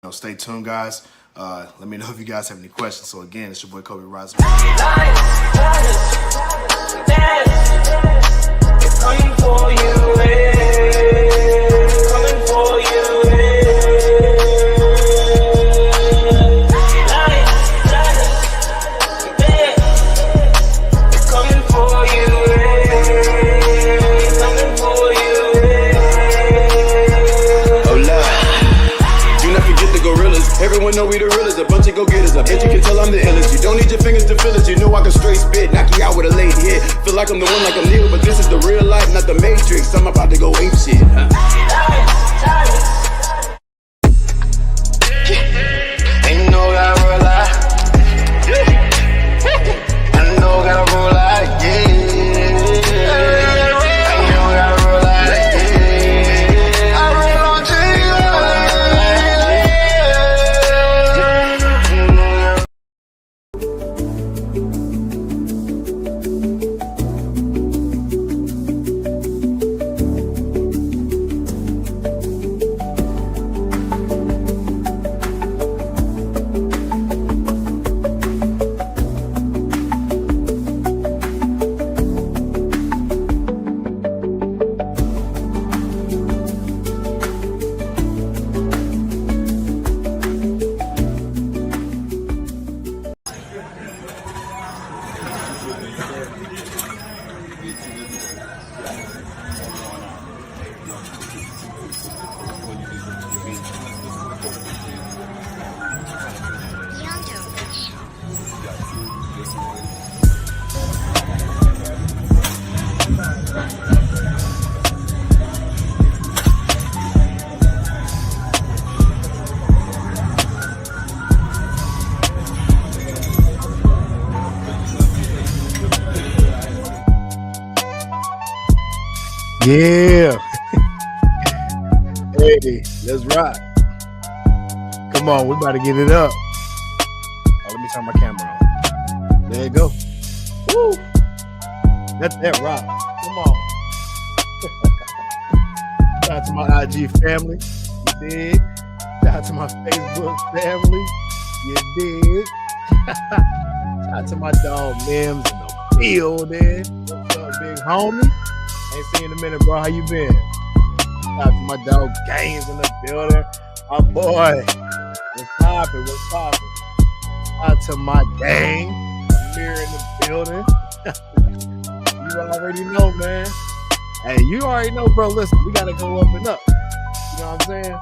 stay tuned, guys. Let me know if you guys have any questions. So again, it's your boy Kobe Rise. Coming for you, coming for you, coming for you, coming for you. Oh Lord, do not forget the gorillas. Everyone know we the realest, a bunch of go-getters. I bet you can tell I'm the illest. You don't need your fingers to feel it. You know I can straight spit, knock you out with a late hit. Feel like I'm the one, like I'm Neo, but this is the real life, not the Matrix. I'm about to go ape shit. Ain't no gotta roll out. I know gotta roll out, yeah. Yeah. Hey, let's rock. Come on, we about to get it up. Oh, let me turn my camera on. There you go. Woo. That's that rock. Come on. Shout out to my IG family. You dig? Shout out to my Facebook family. You dig? Shout out to my dog Mims in the building. What's up, big homie? Ain't seen in a minute, bro. How you been? Shout out to my dog Gaines in the building. My boy. What's poppin'? What's poppin'? Shout out to my gang. Here in the building. You already know, man. Hey, you already know, bro. Listen, we gotta go up and up. You know what I'm saying?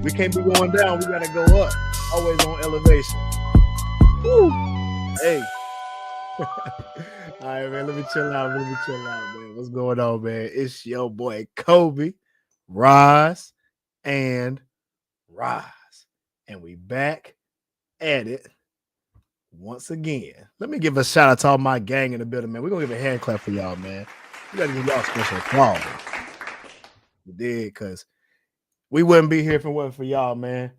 We can't be going down. We gotta go up. Always on elevation. Woo. Hey. All right, man. Let me chill out. Man. What's going on, man? It's your boy Kobe, Rise, and Rise. And we back at it once again. Let me give a shout out to all my gang in the building, man. We're gonna give a hand clap for y'all, man. We gotta give y'all special applause. You did, because we wouldn't be here if it wasn't for y'all, man.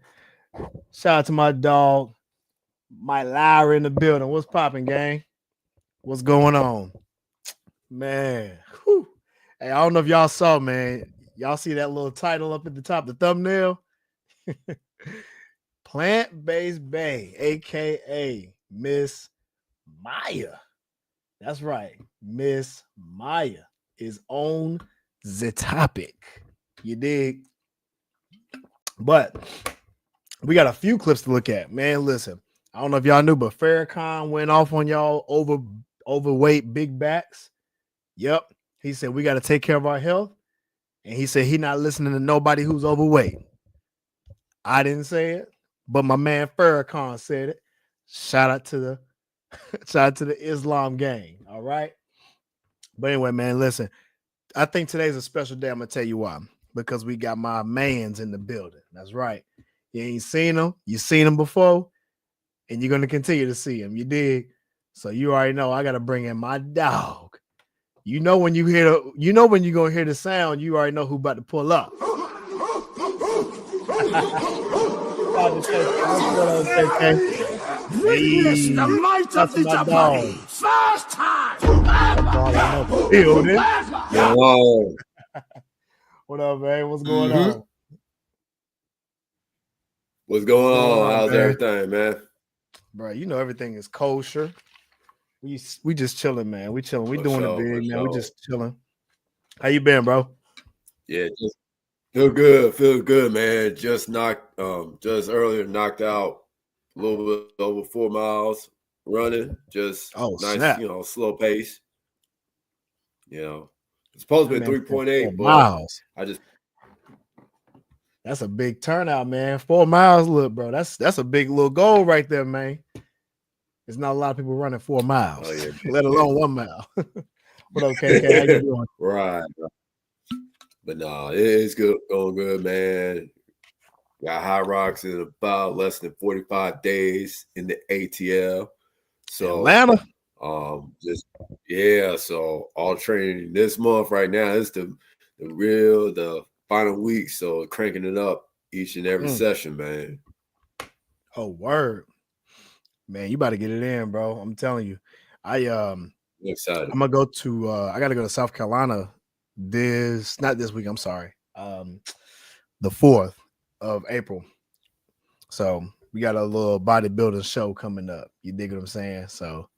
Shout out to my dog, Mike Lowry in the building. What's popping, gang? What's going on? Man. Whew. Hey, I don't know if y'all saw, man. Y'all see that little title up at the top, the thumbnail? Plant-Based Bae, aka Miss Maya. That's right. Miss Maya is on the topic. You dig? But we got a few clips to look at. Man, listen. I don't know if y'all knew, but Farrakhan went off on y'all overweight big backs. Yep. He said we got to take care of our health. And he said he not listening to nobody who's overweight. I didn't say it, but my man Farrakhan said it. Shout out to the Islam gang. All right. But anyway, man, listen. I think today's a special day. I'm gonna tell you why. Because we got my mans in the building. That's right. You ain't seen them. You seen them before, and you're gonna continue to see them. You dig? So you already know I gotta bring in my dog. You know when you hear when you're gonna hear the sound, you already know who about to pull up. Witness the might of the Jabari. First time ever. Building. Yo. What up, man? What's going on? What's going going on? on, How's man? everything, man? Bro, you know everything is kosher. We just chilling, man. We chilling. We For doing it sure, for big, man. We sure. just chilling. How you been, bro? Yeah, just feel good, man. Just earlier knocked out a little bit over 4 miles running. Just Oh, nice, snap. slow pace. It's supposed That to be man said 4 3.8, but miles. I just That's a big turnout, man. 4 miles, look, bro. That's a big little goal right there, man. There's not a lot of people running 4 miles, oh yeah, let alone 1 mile. What up, KK? How you doing? right. But no, it's good, going good, man. Got High Rocks in about less than 45 days in the ATL. So Atlanta. so all training this month right now is the final week. So cranking it up each and every session, man. Oh, word. Man, you about to get it in, bro. I'm telling you. I'm excited. I'm gonna go to I gotta go to South Carolina not this week, I'm sorry. The 4th of April. So we got a little bodybuilding show coming up. You dig what I'm saying? So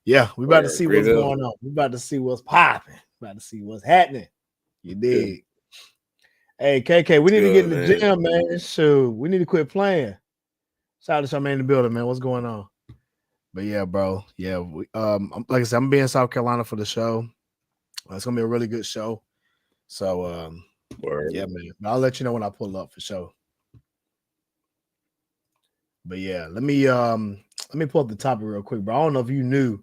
yeah, we about to see what's going on. We about to see what's popping. About to see what's happening. You dig? Hey, KK, we need to get in the gym, man. Shoot, we need to quit playing. Shout out to Charmaine in the building, man. What's going on? But yeah, bro. Yeah, like I said, I'm being in South Carolina for the show. It's gonna be a really good show. So yeah, man. I'll let you know when I pull up for sure. But yeah, let me pull up the topic real quick, bro. I don't know if you knew.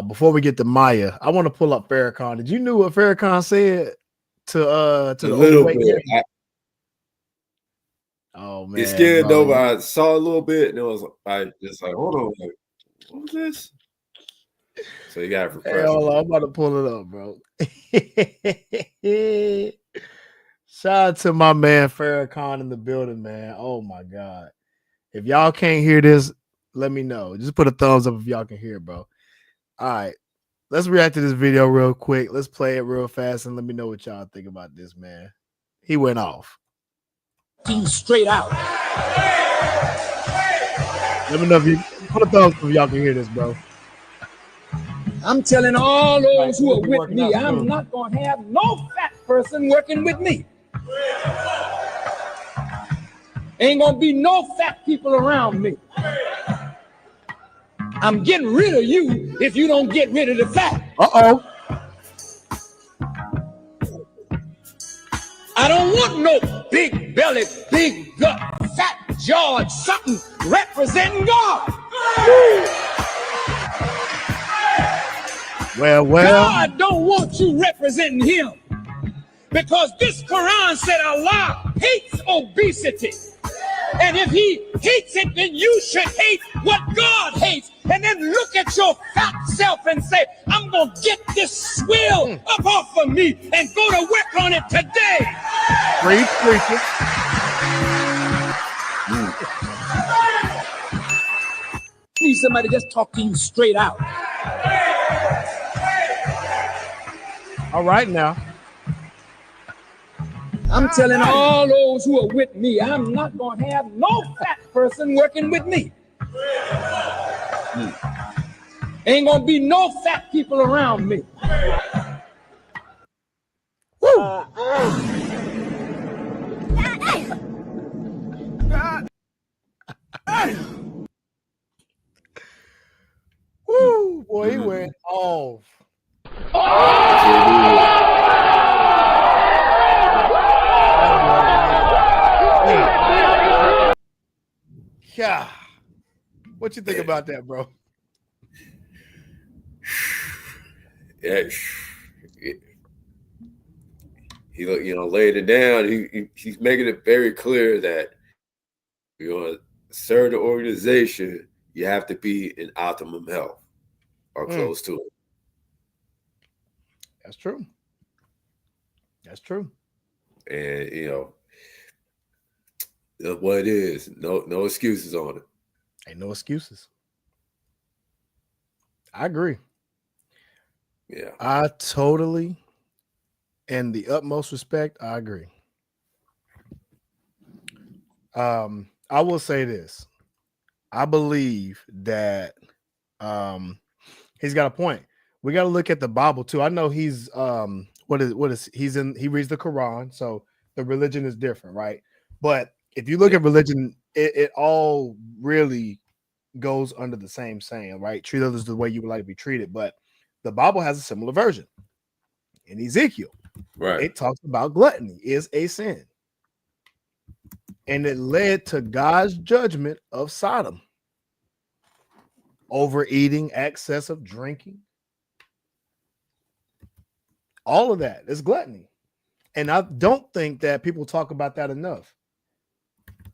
Before we get to Maya, I want to pull up Farrakhan. Did you know what Farrakhan said to the overweight? Oh man, it scared over. I saw a little bit, and it was just like, hold on, like, what was this? So you got it. Hey, hold on, I'm about to pull it up, bro. Shout out to my man Farrakhan in the building, man. Oh my god. If y'all can't hear this, let me know. Just put a thumbs up if y'all can hear it, bro. All right. Let's react to this video real quick. Let's play it real fast and let me know what y'all think about this, man. He went off. Straight out. Let me know if you put a thumbs up if y'all can hear this, bro. I'm telling all those who are with me, I'm not going to have no fat person working with me. Ain't going to be no fat people around me. I'm getting rid of you if you don't get rid of the fat. Uh-oh. I don't want no big belly, big gut, fat jawed something representing God. Well. God don't want you representing him. Because this Quran said Allah hates obesity. And if he hates it, then you should hate what God hates. And then look at your fat self and say, I'm going to get this swill up off of me and go to work on it today. Preacher. Need somebody just talk to you straight out. All right now. I'm telling all those who are with me, I'm not going to have no fat person working with me. Ain't going to be no fat people around me. Woo! Woo! Boy, he went off. Yeah. What you think about that, bro? Yeah, he laid it down. He's making it very clear that you're going to serve the organization, you have to be in optimum health or close to it. That's true. That's true. And what it is. No excuses on it. Ain't no excuses. I agree. Yeah. I totally, in the utmost respect, I agree. I will say this. I believe that he's got a point. We got to look at the Bible too. I know he's he reads the Quran, so the religion is different, right? But if you look at religion, it all really goes under the same saying, right? Treat others the way you would like to be treated. But the Bible has a similar version. In Ezekiel, Right. it talks about gluttony is a sin. And it led to God's judgment of Sodom. Overeating, excessive drinking. All of that is gluttony. And I don't think that people talk about that enough.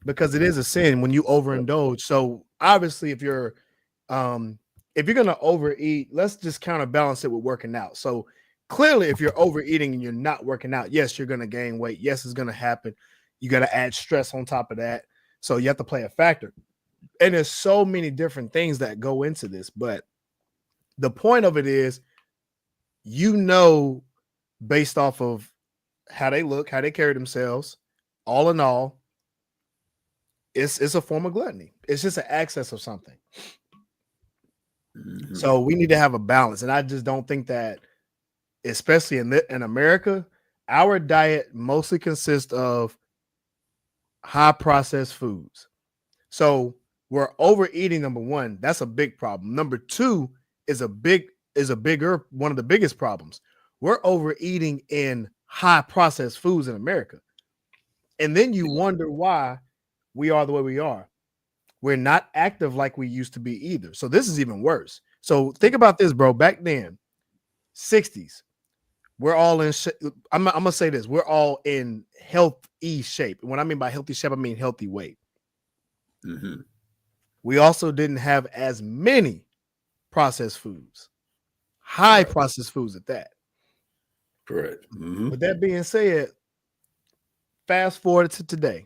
Because it is a sin when you overindulge. So obviously, if you're gonna overeat, let's just counterbalance it with working out. So clearly, if you're overeating and you're not working out, yes, you're gonna gain weight. Yes, it's gonna happen. You got to add stress on top of that. So you have to play a factor. And there's so many different things that go into this. But the point of it is, based off of how they look, how they carry themselves, all in all, it's a form of gluttony. It's just an excess of something. Mm-hmm. So we need to have a balance. And I just don't think that, especially in America, our diet mostly consists of high processed foods. So we're overeating, number one. That's a big problem. Number two is one of the biggest problems. We're overeating in high processed foods in America. And then you wonder why we are the way we are. We're not active like we used to be either. So this is even worse. So think about this, bro. Back then, 60s, we're all in I'm gonna say this, we're all in healthy shape. And when I mean by healthy shape, I mean healthy weight. Mm-hmm. We also didn't have as many processed foods, high processed foods at that. Correct. Mm-hmm. With that being said, fast forward to today.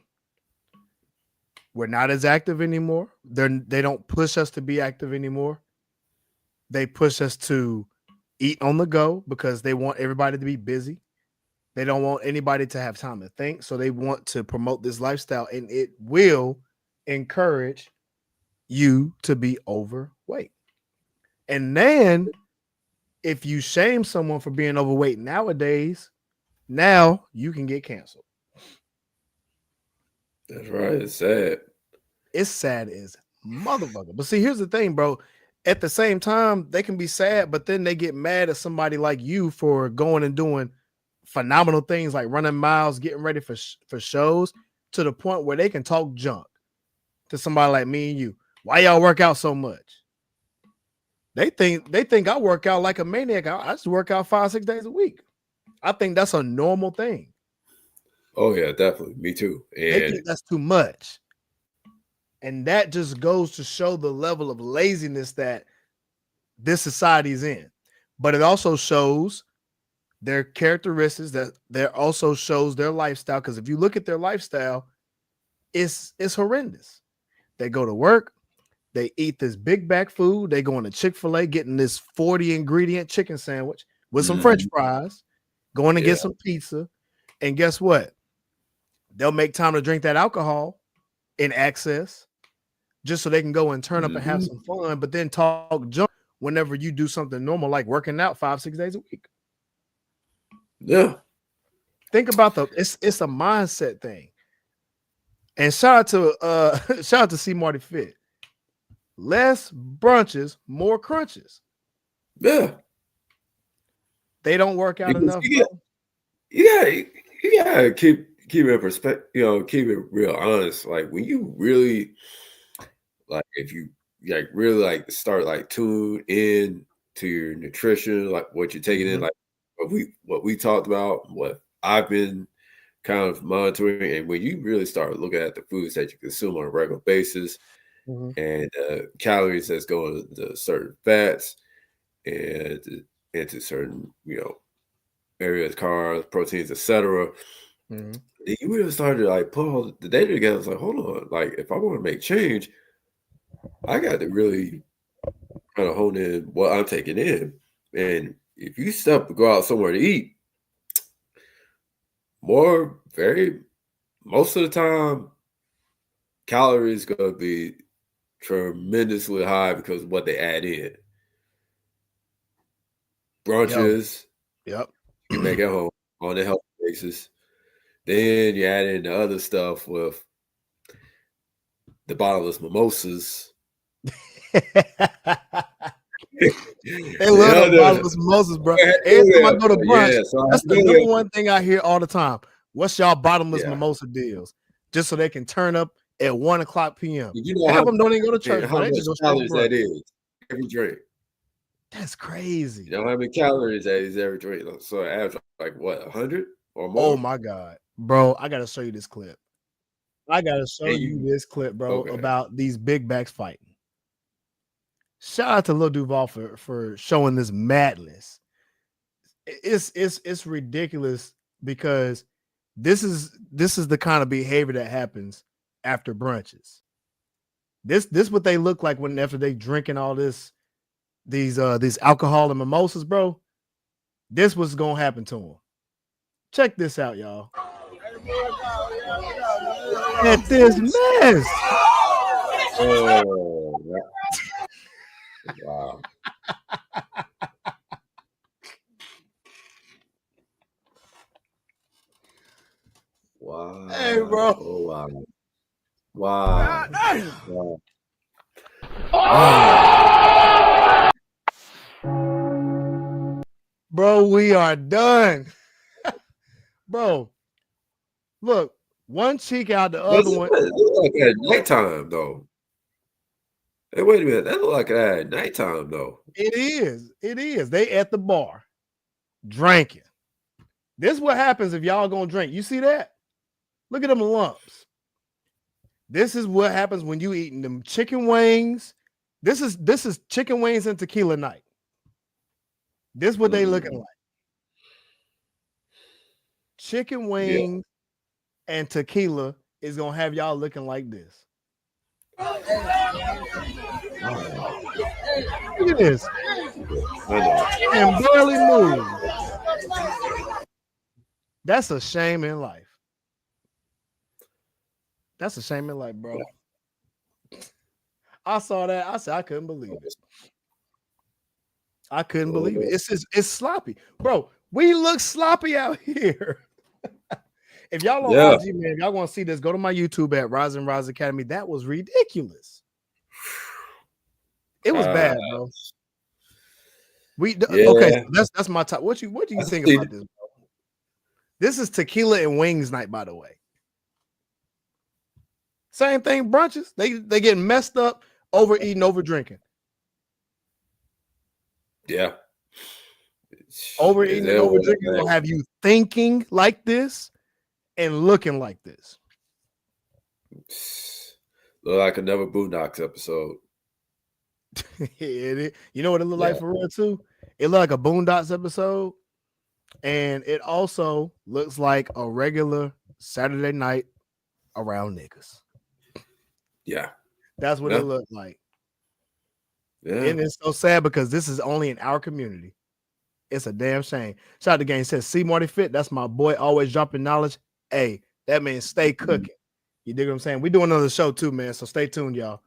We're not as active anymore. They don't push us to be active anymore. They push us to eat on the go because they want everybody to be busy. They don't want anybody to have time to think. So they want to promote this lifestyle, and it will encourage you to be overweight. And then if you shame someone for being overweight nowadays, now you can get canceled. That's right. It's sad. It's sad as motherfucker. But see, here's the thing, bro. At the same time, they can be sad, but then they get mad at somebody like you for going and doing phenomenal things like running miles, getting ready for shows, to the point where they can talk junk to somebody like me and you. Why y'all work out so much? They think I work out like a maniac. I just work out 5-6 days a week. I think that's a normal thing. Oh yeah, definitely. Me too. And they think that's too much. And that just goes to show the level of laziness that this society is in. But it also shows their characteristics, that also shows their lifestyle. Because if you look at their lifestyle, it's horrendous. They go to work, they eat this big bag food, they go into Chick-fil-A, getting this 40 ingredient chicken sandwich with some French fries, going to get some pizza. And guess what? They'll make time to drink that alcohol in excess, just so they can go and turn up and have some fun, but then talk junk whenever you do something normal, like working out 5-6 days a week. Yeah. Think about it's a mindset thing. And shout out to C Marty Fit. Less brunches, more crunches. Yeah. They don't work out enough. You gotta keep it in perspective, keep it real honest. Like when you really, like if you like really like start like tune in to your nutrition, like what you're taking in, like what we talked about, what I've been kind of monitoring, and when you really start looking at the foods that you consume on a regular basis, and calories that's going to certain fats and into certain areas, carbs, proteins, etc. You really started to like put all the data together. It's like, hold on, like if I want to make change, I got to really kind of hone in what I'm taking in. And if you go out somewhere to eat, most of the time, calories gonna be tremendously high because of what they add in. Brunches, Yep. you make at home on a healthy basis. Then you add in the other stuff with the bottomless mimosas. They love the bottomless mimosas, bro. Every time I go to brunch, that's the number one thing I hear all the time. What's y'all bottomless mimosa deals? Just so they can turn up at 1:00 p.m. You know half of them don't even go to church, how bro. They much just go straight calories to brunch. that is every drink. That's crazy. You know how many calories that is every drink? So average like what, 100 or more? Oh my God, bro! I gotta show you this clip. I gotta show you this clip, bro, about these big backs fighting. Shout out to Lil Duval for showing this madness. It's ridiculous because this is the kind of behavior that happens after brunches. This what they look like after they drinking all these alcohol and mimosas, bro. This was gonna happen to them. Check this out, y'all. At this mess. Oh, wow. Wow. Hey, bro. Oh, wow. Wow. Wow. Bro, we are done. Bro, look, one cheek out, the other one. It look like at nighttime, though. Hey, wait a minute. That look like at nighttime, though. It is. It is. They at the bar drinking. This is what happens if y'all gonna drink. You see that? Look at them lumps. This is what happens when you eating them chicken wings. This is chicken wings and tequila night. This is what they looking like. Chicken wings and tequila is gonna have y'all looking like this. Look at this. And barely move. That's a shame in life. That's a shame in life, bro. I saw that. I said I couldn't believe it. I couldn't believe it. It's sloppy, bro. We look sloppy out here. If y'all on IG, man, if y'all want to see this, go to my YouTube at Rise and Rise Academy. That was ridiculous. It was bad, bro. Okay, that's my top. What do you think about this, bro? This is tequila and wings night, by the way. Same thing, brunches. They getting messed up, overeating, over drinking. Yeah. Overeating and over drinking will have you thinking like this and looking like this. Look like another Boondocks episode. You know what it looked like for real too? It looked like a Boondocks episode, and it also looks like a regular Saturday night around niggas. Yeah, that's what it looked like. Yeah, and it's so sad because this is only in our community. It's a damn shame. Shout out to Game says, see Marty Fit. That's my boy, always dropping knowledge. Hey, that means stay cooking. You dig what I'm saying? We do another show too, man. So stay tuned, y'all.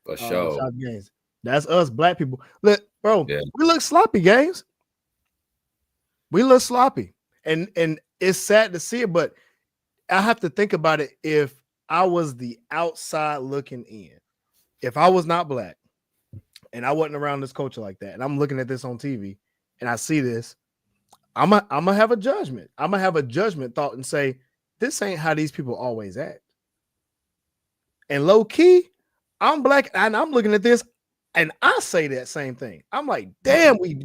For sure. Shout out to Games. That's us, black people. Look, bro, we look sloppy, Games. We look sloppy. And it's sad to see it, but I have to think about it. If I was the outside looking in, if I was not black and I wasn't around this culture like that, and I'm looking at this on TV and I see this, I'm gonna have a judgment. I'm gonna have a judgment thought and say, this ain't how these people always act. And low key, I'm black and I'm looking at this and I say that same thing. I'm like, damn, we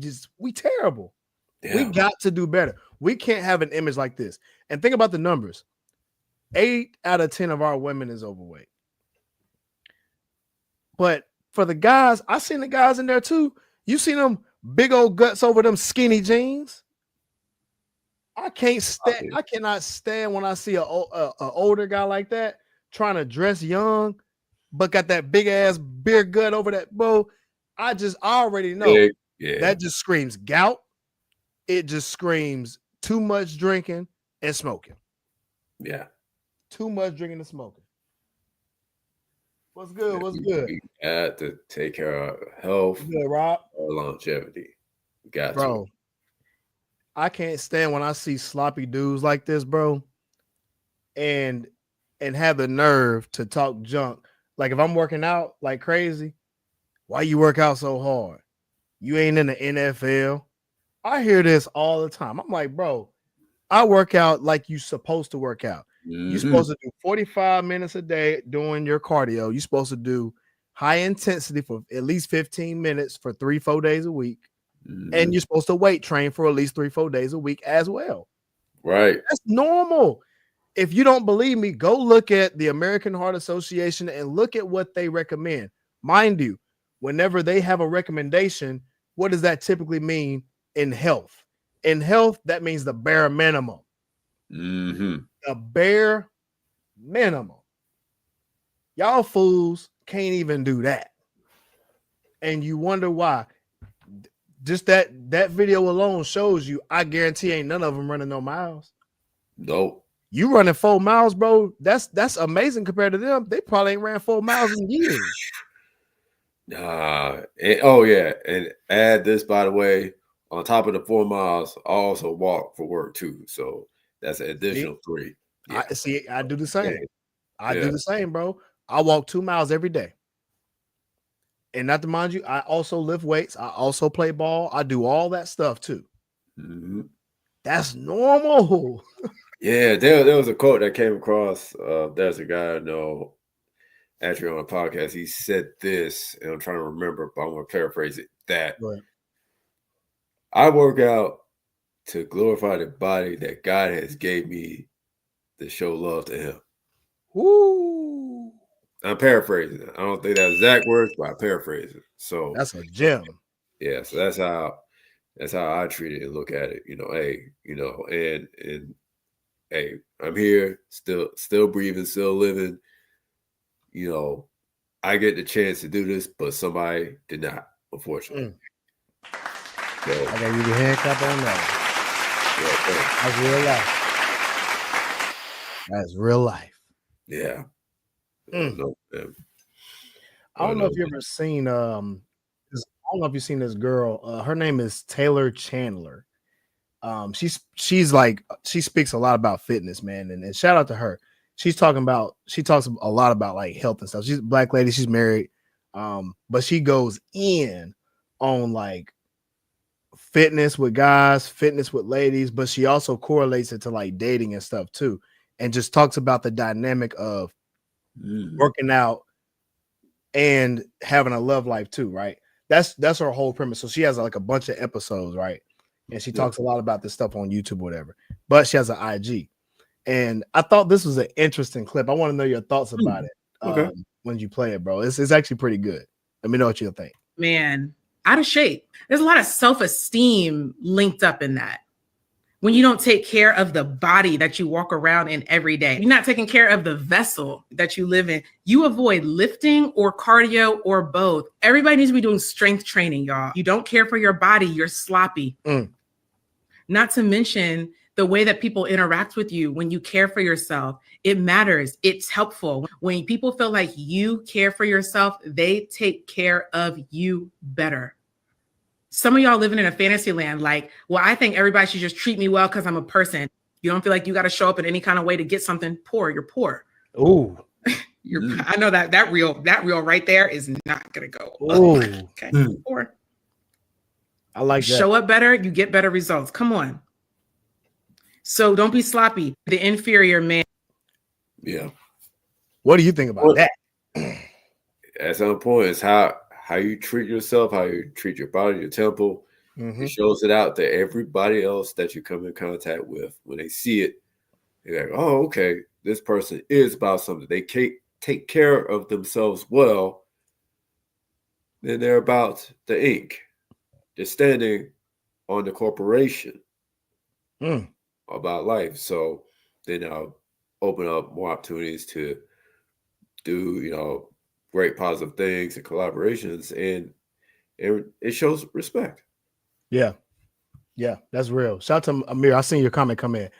terrible. Yeah. We got to do better. We can't have an image like this. And think about the numbers. 8 out of 10 of our women is overweight. But for the guys, I seen the guys in there too. You seen them big old guts over them skinny jeans. I cannot stand when I see a older guy like that trying to dress young, but got that big ass beer gut over that bow. I already know that just screams gout. It just screams too much drinking and smoking. Yeah. Too much drinking and smoking. What's good? What's We good? got to take care of health What's good, Rob? or longevity. We got Bro, I can't stand when I see sloppy dudes like this, bro, and have the nerve to talk junk. Like if I'm working out like crazy, why you work out so hard? You ain't in the NFL. I hear this all the time. I'm like, bro, I work out like you supposed to work out. You're to. supposed to do 45 minutes a day doing your cardio. You're supposed to do high intensity for at least 15 minutes for 3-4 days a week. And you're supposed to weight train for at least 3-4 days a week as well. Right. That's normal. If you don't believe me, go look at the American Heart Association and look at what they recommend. Mind you, whenever they have a recommendation, what does that typically mean in health? In health, that means the bare minimum. The bare minimum. Y'all fools can't even do that. And you wonder why. Just that video alone shows you, I guarantee ain't none of them running no miles. Nope. You running 4 miles, bro. That's amazing compared to them. They probably ain't ran 4 miles in years. And add this, by the way, on top of the 4 miles, I also walk for work too. So that's an additional 3. Yeah. I do the same. Yeah. I do the same, bro. I walk 2 miles every day. And not to mind you, I also lift weights. I also play ball. I do all that stuff too. That's normal. Yeah, there was a quote that came across. There's a guy I know actually on a podcast. He said this, and I'm trying to remember, but I'm going to paraphrase it. That I work out to glorify the body that God has gave me to show love to Him. Woo! I'm paraphrasing it. I don't think that's exact words, but I paraphrase it. So that's a gem. Yeah, so that's how I treat it and look at it. And hey, I'm here, still breathing, still living. I get the chance to do this, but somebody did not, unfortunately. So, I gotta give you a hand clap on that. That's real life. Yeah. I don't know if you ever seen I don't know if you've seen this girl. Her name is Taylor Chandler. She's like, she speaks a lot about fitness, man, and shout out to her. She talks a lot about like health and stuff. She's a black lady, she's married, but she goes in on like fitness with guys, fitness with ladies, but she also correlates it to like dating and stuff too, and just talks about the dynamic of working out and having a love life too, right? That's her whole premise. So she has like a bunch of episodes, right? And she talks a lot about this stuff on YouTube or whatever, but she has an IG. And I thought this was an interesting clip. I want to know your thoughts about it when you play it, bro. It's actually pretty good. Let me know what you think. Man, out of shape. There's a lot of self-esteem linked up in that. When you don't take care of the body that you walk around in every day, you're not taking care of the vessel that you live in. You avoid lifting or cardio or both. Everybody needs to be doing strength training, y'all. You don't care for your body, you're sloppy. Not to mention the way that people interact with you when you care for yourself. It matters. It's helpful. When people feel like you care for yourself, they take care of you better. Some of y'all living in a fantasy land, like, well, I think everybody should just treat me well because I'm a person. You don't feel like you got to show up in any kind of way to get something. You're poor. Ooh. I know that reel right there is not gonna go. Okay. Poor. I like that. Show up better, you get better results. Come on. So don't be sloppy. The inferior man. Yeah. What do you think about that? At some point, it's how you treat yourself, how you treat your body, your temple. It shows it out to everybody else that you come in contact with. When they see it, they're like, oh, okay, this person is about something. They take care of themselves well. Then they're about the ink. They're standing on the corporation about life. So then I'll open up more opportunities to do, great positive things and collaborations, and it shows respect. Yeah, that's real. Shout out to Amir. I seen your comment come in.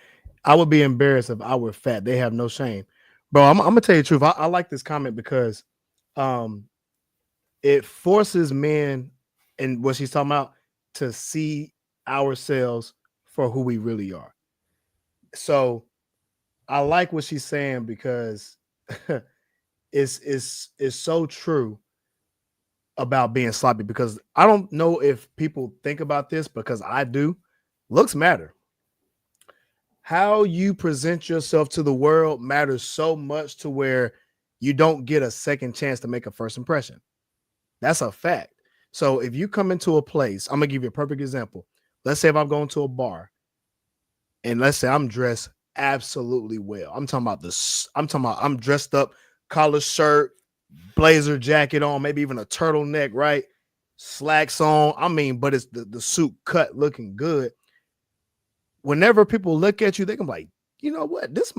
I would be embarrassed if I were fat. They have no shame, bro. I'm gonna tell you the truth. I like this comment because It forces men, and what she's talking about, to see ourselves for who we really are. So I like what she's saying because it's so true about being sloppy, because I don't know if people think about this, because I do. Looks matter. How you present yourself to the world matters so much to where you don't get a second chance to make a first impression. That's a fact. So if you come into a place, I'm gonna give you a perfect example. Let's say if I'm going to a bar, and let's say I'm dressed absolutely well. I'm talking about I'm dressed up, collar shirt, blazer jacket on, maybe even a turtleneck, right? Slacks on. I mean, but it's the suit cut looking good. Whenever people look at you, they can be like, you know what? This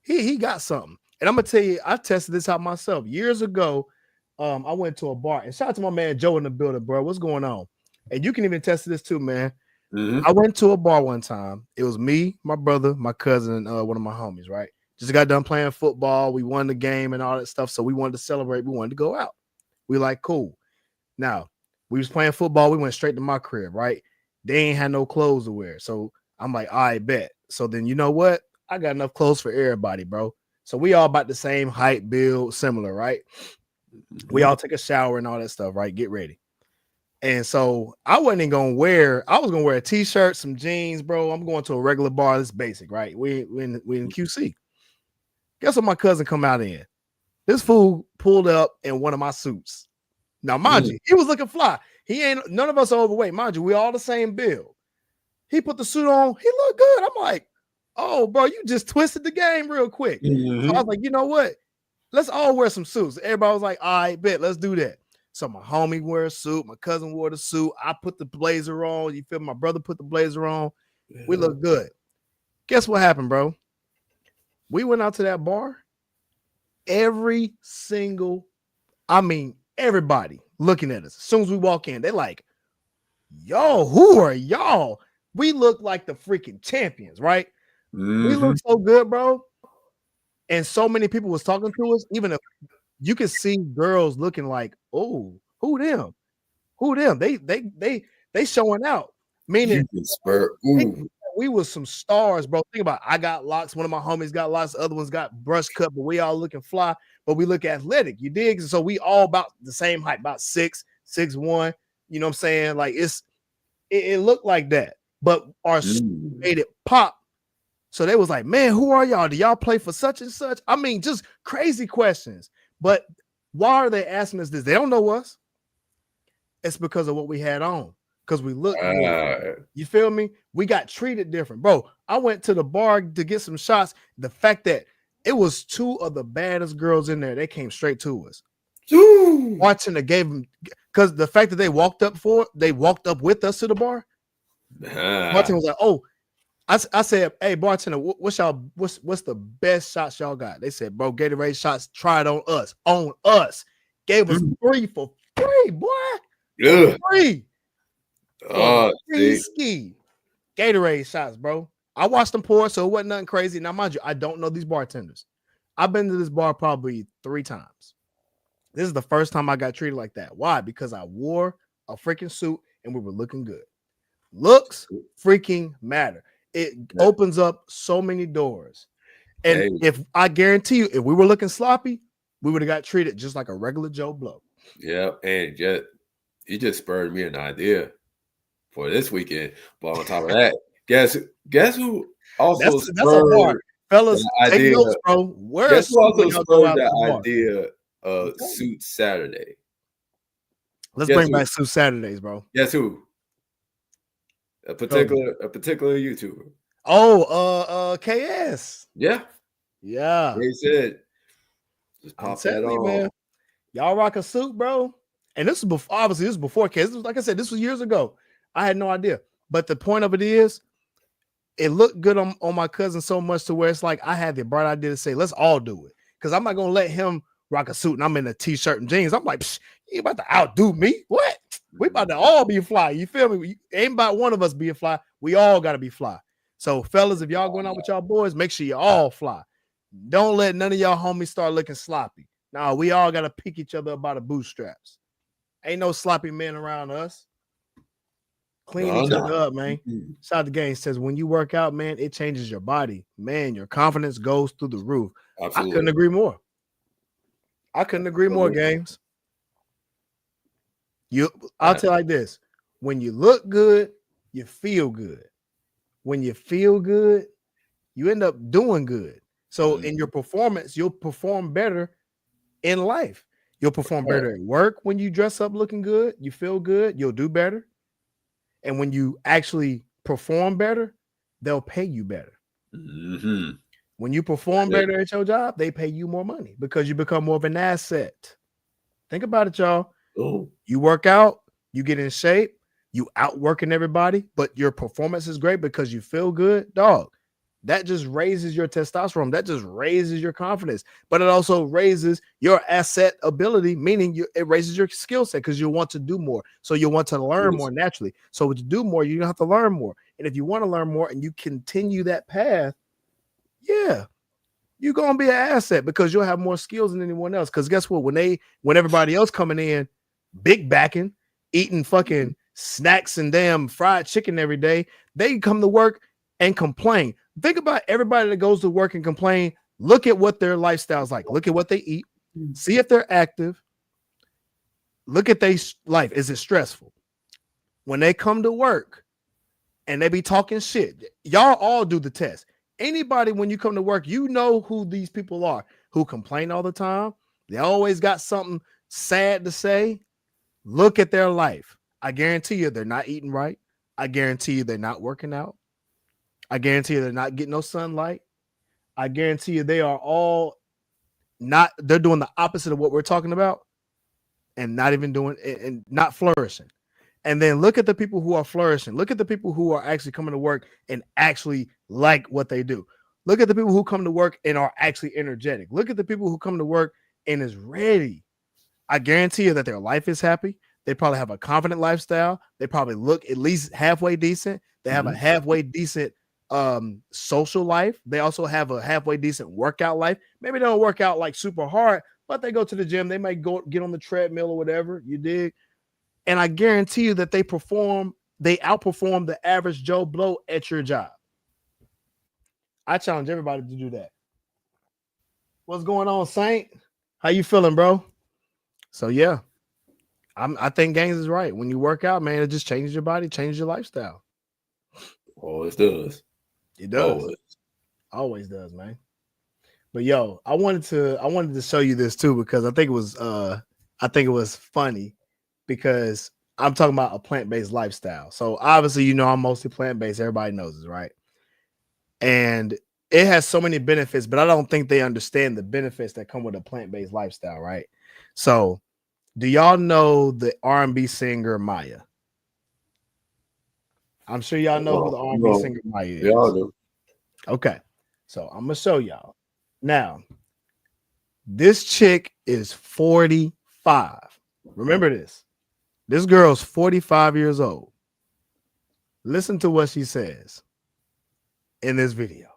he got something. And I'm gonna tell you, I tested this out myself years ago. I went to a bar, and shout out to my man Joe in the building, bro. What's going on? And you can even test this too, man. I went to a bar one time. It was me, my brother, my cousin, and one of my homies, right? Just got done playing football. We won the game and all that stuff. So we wanted to celebrate. We wanted to go out. We like, cool. Now, we was playing football. We went straight to my crib, right? They ain't had no clothes to wear. So I'm like, all right, bet. So then you know what? I got enough clothes for everybody, bro. So we all about the same height, build, similar, right? We all take a shower and all that stuff, right? Get ready. And so I wasn't even gonna wear, I was gonna wear a t-shirt, some jeans, bro. I'm going to a regular bar. It's basic, right? We in QC. Guess what my cousin come out in? This fool pulled up in one of my suits. Now, mind you, he was looking fly. He ain't, none of us are overweight. Mind you, we all the same build. He put the suit on, he looked good. I'm like, oh, bro, you just twisted the game real quick. So I was like, you know what? Let's all wear some suits. Everybody was like, all right, bet, let's do that. So my homie wore a suit, my cousin wore the suit. I put the blazer on. You feel me? My brother put the blazer on. We look good. Guess what happened, bro? We went out to that bar. Every single, I mean, everybody looking at us. As soon as we walk in, they like, yo, who are y'all? We look like the freaking champions, right? We look so good, bro. And so many people was talking to us, even if you could see girls looking like, oh, who them? Who them? They showing out. Meaning we was some stars, bro. Think about it. I got locks. One of my homies got locks. The other ones got brush cut, but we all looking fly, but we look athletic. You dig? So we all about the same height, about 6'1". You know what I'm saying? Like it looked like that, but our made it pop. So they was like, man, who are y'all? Do y'all play for such and such? I mean, just crazy questions. But why are they asking us this? They don't know us. It's because of what we had on. Because we look good. You feel me? We got treated different. Bro, I went to the bar to get some shots. The fact that it was two of the baddest girls in there, they came straight to us. Bartender gave them, because the fact that they walked up with us to the bar. Bartender was like, oh, I said, hey, bartender, what's the best shots y'all got? They said, bro, Gatorade shots, try it on us. Gave us 3 for free, boy. Yeah. Free. Free ski. Gatorade shots, bro. I watched them pour, so it wasn't nothing crazy. Now, mind you, I don't know these bartenders. I've been to this bar probably 3 times. This is the first time I got treated like that. Why? Because I wore a freaking suit and we were looking good. Looks freaking matter. It opens up so many doors. And if I guarantee you, if we were looking sloppy, we would have got treated just like a regular Joe Blow. Yeah, and you just spurred me an idea for this weekend. But on top of that, guess who also spurred fellas, take notes, bro. Guess who also spurred that idea of Suit Saturday? Let's bring back Suit Saturdays, bro. Guess who? A particular YouTuber. Oh, KS. Yeah. They said, just pop that on, man. Y'all rock a suit, bro. And this is before, obviously, this was before KS. This was, like I said, this was years ago. I had no idea. But the point of it is, it looked good on my cousin so much to where it's like I had the bright idea to say, let's all do it. Because I'm not gonna let him rock a suit and I'm in a t-shirt and jeans. I'm like, you about to outdo me? What? We about to all be fly. You feel me? Ain't about one of us being fly. We all got to be fly. So, fellas, if y'all going out with y'all boys, make sure you all fly. Don't let none of y'all homies start looking sloppy. Nah, we all gotta pick each other up by the bootstraps. Ain't no sloppy men around us. Clean each other up, man. Shout out to Game says when you work out, man, it changes your body. Man, your confidence goes through the roof. Absolutely. I couldn't agree more. Games. I'll tell you like this. When you look good, you feel good. When you feel good, you end up doing good. So in your performance, you'll perform better in life. You'll perform better at work when you dress up looking good. You feel good. You'll do better. And when you actually perform better, they'll pay you better. Mm-hmm. When you perform better at your job, they pay you more money because you become more of an asset. Think about it, y'all. Ooh. You work out, you get in shape, you outworking everybody, but your performance is great because you feel good, dog. That just raises your testosterone. That just raises your confidence, but it also raises your asset ability, meaning it raises your skill set because you want to do more. So you want to learn more naturally. So to do more, you have to learn more. And if you want to learn more and you continue that path, yeah, you're going to be an asset because you'll have more skills than anyone else. Because guess what? When everybody else coming in, big backing, eating fucking snacks and damn fried chicken every day, they come to work and complain. Think about everybody that goes to work and complain. Look at what their lifestyle's like. Look at what they eat. See if they're active. Look at their life. Is it stressful? When they come to work and they be talking shit, y'all all do the test. Anybody, when you come to work, you know who these people are who complain all the time. They always got something sad to say. Look at their life. I guarantee you they're not eating right. I guarantee you they're not working out. I guarantee you they're not getting no sunlight. I guarantee you they are all not, they're doing the opposite of what we're talking about and not even doing and not flourishing. And then look at the people who are flourishing. Look at the people who are actually coming to work and actually like what they do. Look at the people who come to work and are actually energetic. Look at the people who come to work and is ready. I guarantee you that their life is happy. They probably have a confident lifestyle. They probably look at least halfway decent. They have a halfway decent social life. They also have a halfway decent workout life. Maybe they don't work out like super hard, but they go to the gym. They might go get on the treadmill or whatever. You dig? And I guarantee you that they outperform the average Joe Blow at your job. I challenge everybody to do that. What's going on, Saint? How you feeling, bro? So yeah, I think Gaines is right. When you work out, man, it just changes your body, changes your lifestyle. Always does. It does. Always does, man. But yo, I wanted to show you this too because I think it was funny because I'm talking about a plant-based lifestyle. So obviously, I'm mostly plant-based. Everybody knows this, right? And it has so many benefits, but I don't think they understand the benefits that come with a plant-based lifestyle, right? So, do y'all know the R&B singer Maya? I'm sure y'all know who the R&B singer Maya is. Y'all do. Okay, so I'm gonna show y'all. Now, this chick is 45. Remember this. This girl's 45 years old. Listen to what she says in this video.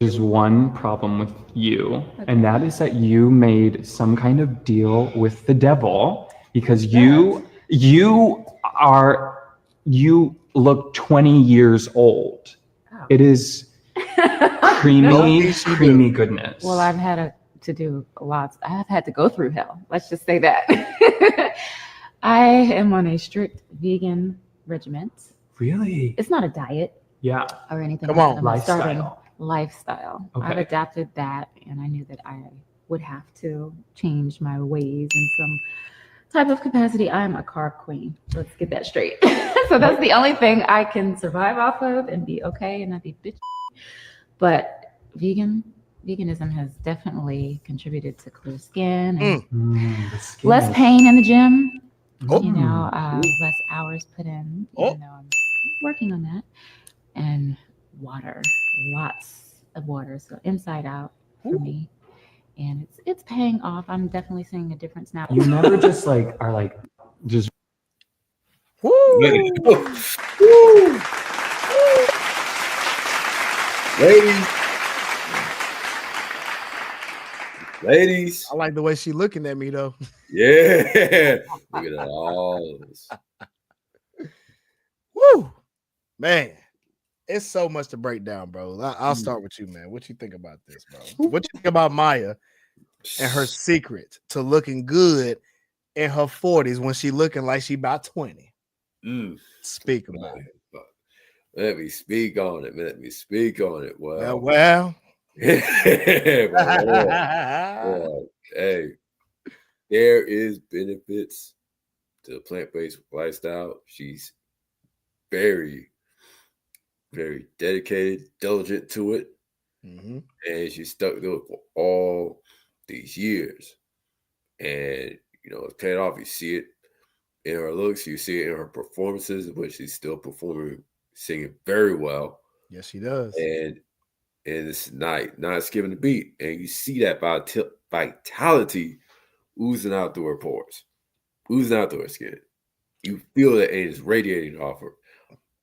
There's one problem with you, and that is that you made some kind of deal with the devil because you look 20 years old. Oh. It is creamy goodness. Well, I've had to do lots. I've had to go through hell. Let's just say that. I am on a strict vegan regiment. Really? It's not a diet. Yeah. Or anything. Come on. Lifestyle. Okay. I've adapted that, and I knew that I would have to change my ways in some type of capacity. I'm a carb queen. Let's get that straight. So that's the only thing I can survive off of and be okay and not be bitch. But veganism has definitely contributed to clear skin and less pain in the gym. Less hours put in. Even though I'm working on that. And water, lots of water. So inside out for me. And it's paying off. I'm definitely seeing a difference now. You never just just Woo! Woo! Ladies, Ladies. I like the way she looking at me though. Yeah. Look at all this. Woo, man. It's so much to break down, bro. I'll start with you, man. What you think about this, bro? What you think about Maya and her secret to looking good in her 40s when she looking like she about 20? Speak about it. Let me speak on it. Let me speak on it. Well. Hey, there is benefits to the plant-based lifestyle. She's very, very dedicated, diligent to it. And she stuck to it for all these years. And, you know, it's paid off. You see it in her looks. You see it in her performances, but she's still performing, singing very well. Yes, she does. And it's not skipping the beat. And you see that vitality oozing out through her pores, oozing out through her skin. You feel that it is radiating off her.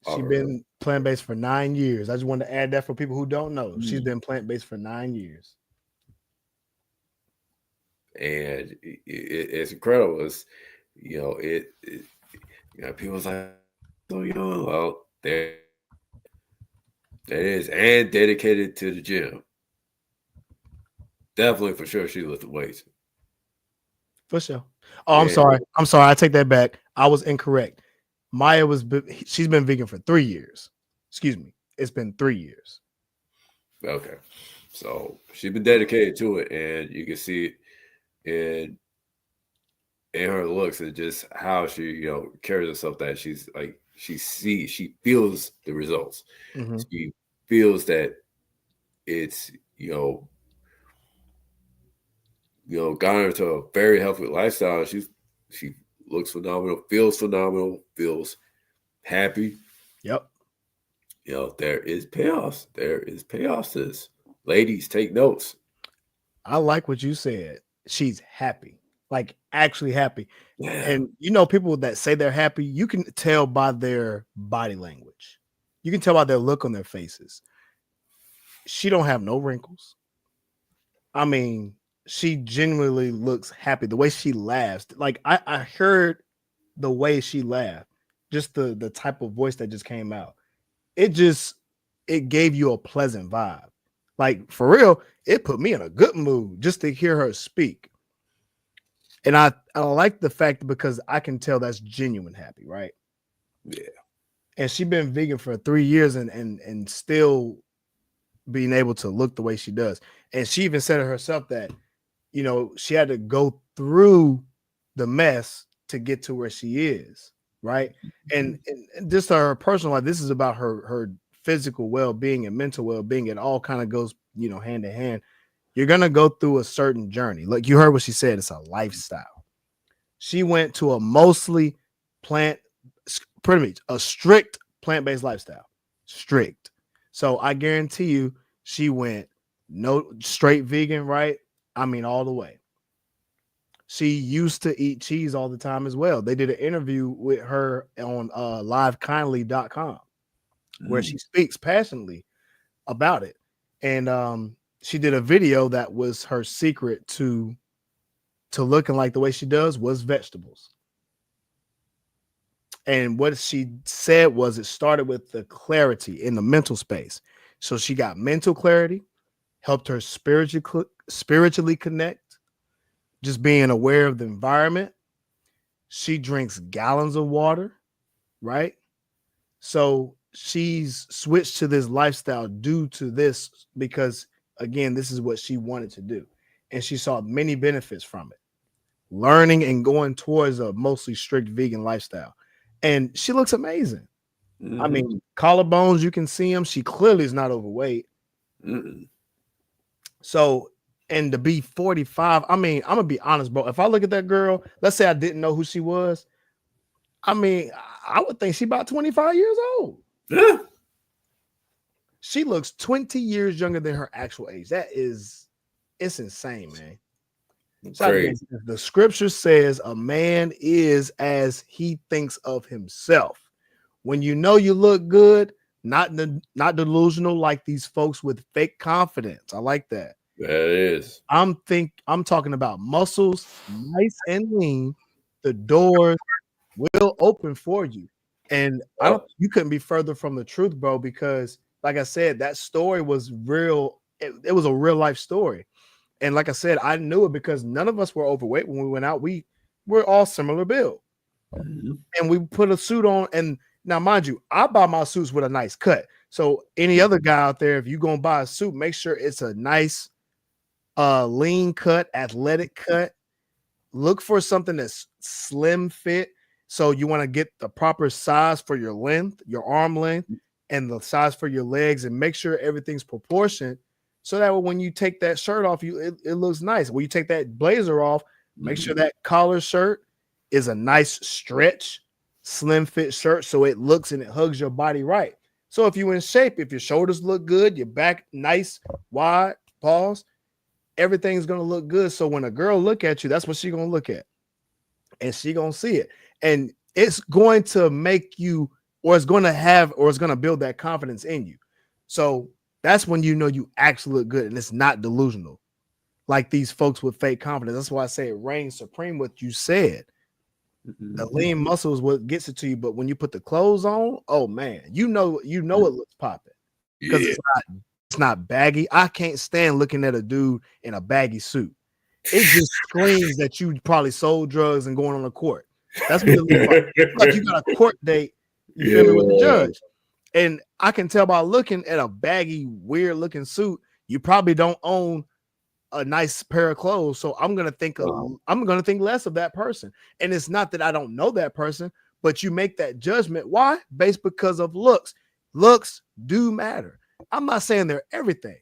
She's been plant-based for 9 years. I just wanted to add that for people who don't know. She's been plant-based for 9 years. And it's incredible. It's, you know, people's like, so young. Well, there it is. And dedicated to the gym. Definitely, for sure, she lifted weights. For sure. Oh, I'm sorry. I take that back. I was incorrect. Maya she's been vegan for 3 years. Excuse me. It's been 3 years. Okay. So she's been dedicated to it, and you can see it in her looks and just how she, you know, carries herself, that she's like, she feels the results. She feels that it's, you know, got her to a very healthy lifestyle. She looks phenomenal, feels happy. Yep. You know, there is payoffs. There is payoffs to this. Ladies, take notes. I like what you said. She's happy, like actually happy. Yeah. And you know, people that say they're happy, you can tell by their body language. You can tell by their look on their faces. She don't have no wrinkles. I mean, she genuinely looks happy. The way she laughs, like I heard the way she laughed, just the type of voice that just came out. It gave you a pleasant vibe. Like, for real, it put me in a good mood just to hear her speak. And I like the fact, because I can tell that's genuine happy, right? Yeah. And she's been vegan for 3 years and still being able to look the way she does. And she even said it herself that, you know, she had to go through the mess to get to where she is, right? And just her personal life, this is about her physical well-being and mental well-being. It all kind of goes, you know, hand in hand. You're going to go through a certain journey. Like you heard what she said, it's a lifestyle. She went to a mostly pretty much a strict plant-based lifestyle. Strict. So I guarantee you she went no straight vegan, right? I mean, all the way. She used to eat cheese all the time as well. They did an interview with her on livekindly.com where she speaks passionately about it. And she did a video that was her secret to looking like the way she does was vegetables. And what she said was it started with the clarity in the mental space. So she got mental clarity, helped her spiritually connect, just being aware of the environment. She drinks gallons of water, right? So she's switched to this lifestyle due to this, because again, this is what she wanted to do. And she saw many benefits from it, learning and going towards a mostly strict vegan lifestyle. And she looks amazing. I mean, collarbones, you can see them. She clearly is not overweight. So, and to be 45, I mean, I'm gonna be honest, bro. If I look at that girl, let's say I didn't know who she was, I mean, I would think she's about 25 years old. Yeah. She looks 20 years younger than her actual age. It's insane, man. The scripture says a man is as he thinks of himself. When you know you look good, not delusional like these folks with fake confidence. I like that. That is. I'm talking about muscles, nice and lean. The doors will open for you. And you couldn't be further from the truth, bro, because like I said, that story was real. It was a real life story. And like I said, I knew it because none of us were overweight when we went out. We're all similar build. And we put a suit on. And now, mind you, I buy my suits with a nice cut. So any other guy out there, if you're gonna buy a suit, make sure it's a nice lean cut, athletic cut. Look for something that's slim fit. So you want to get the proper size for your length, your arm length, and the size for your legs, and make sure everything's proportioned. So that when you take that shirt off, it looks nice. When you take that blazer off, make sure that collar shirt is a nice stretch, slim fit shirt, so it looks and it hugs your body right. So if you're in shape, if your shoulders look good, your back nice, wide, pause, everything's gonna look good. So when a girl look at you, that's what she's gonna look at, and she gonna see it, and it's going to make you, or it's gonna build that confidence in you. So that's when you know you actually look good, and it's not delusional like these folks with fake confidence. That's why I say it reigns supreme. What you said, the lean muscles what gets it to you, but when you put the clothes on, oh man, you know it looks popping because it's not baggy. I can't stand looking at a dude in a baggy suit. It just screams that you probably sold drugs and going on a court. That's what it looks like. Like you got a court date, you feel me, with the judge. And I can tell by looking at a baggy, weird looking suit, you probably don't own a nice pair of clothes. So I'm gonna think less of that person. And it's not that I don't know that person, but you make that judgment. Why? Based because of looks. Looks do matter. I'm not saying they're everything,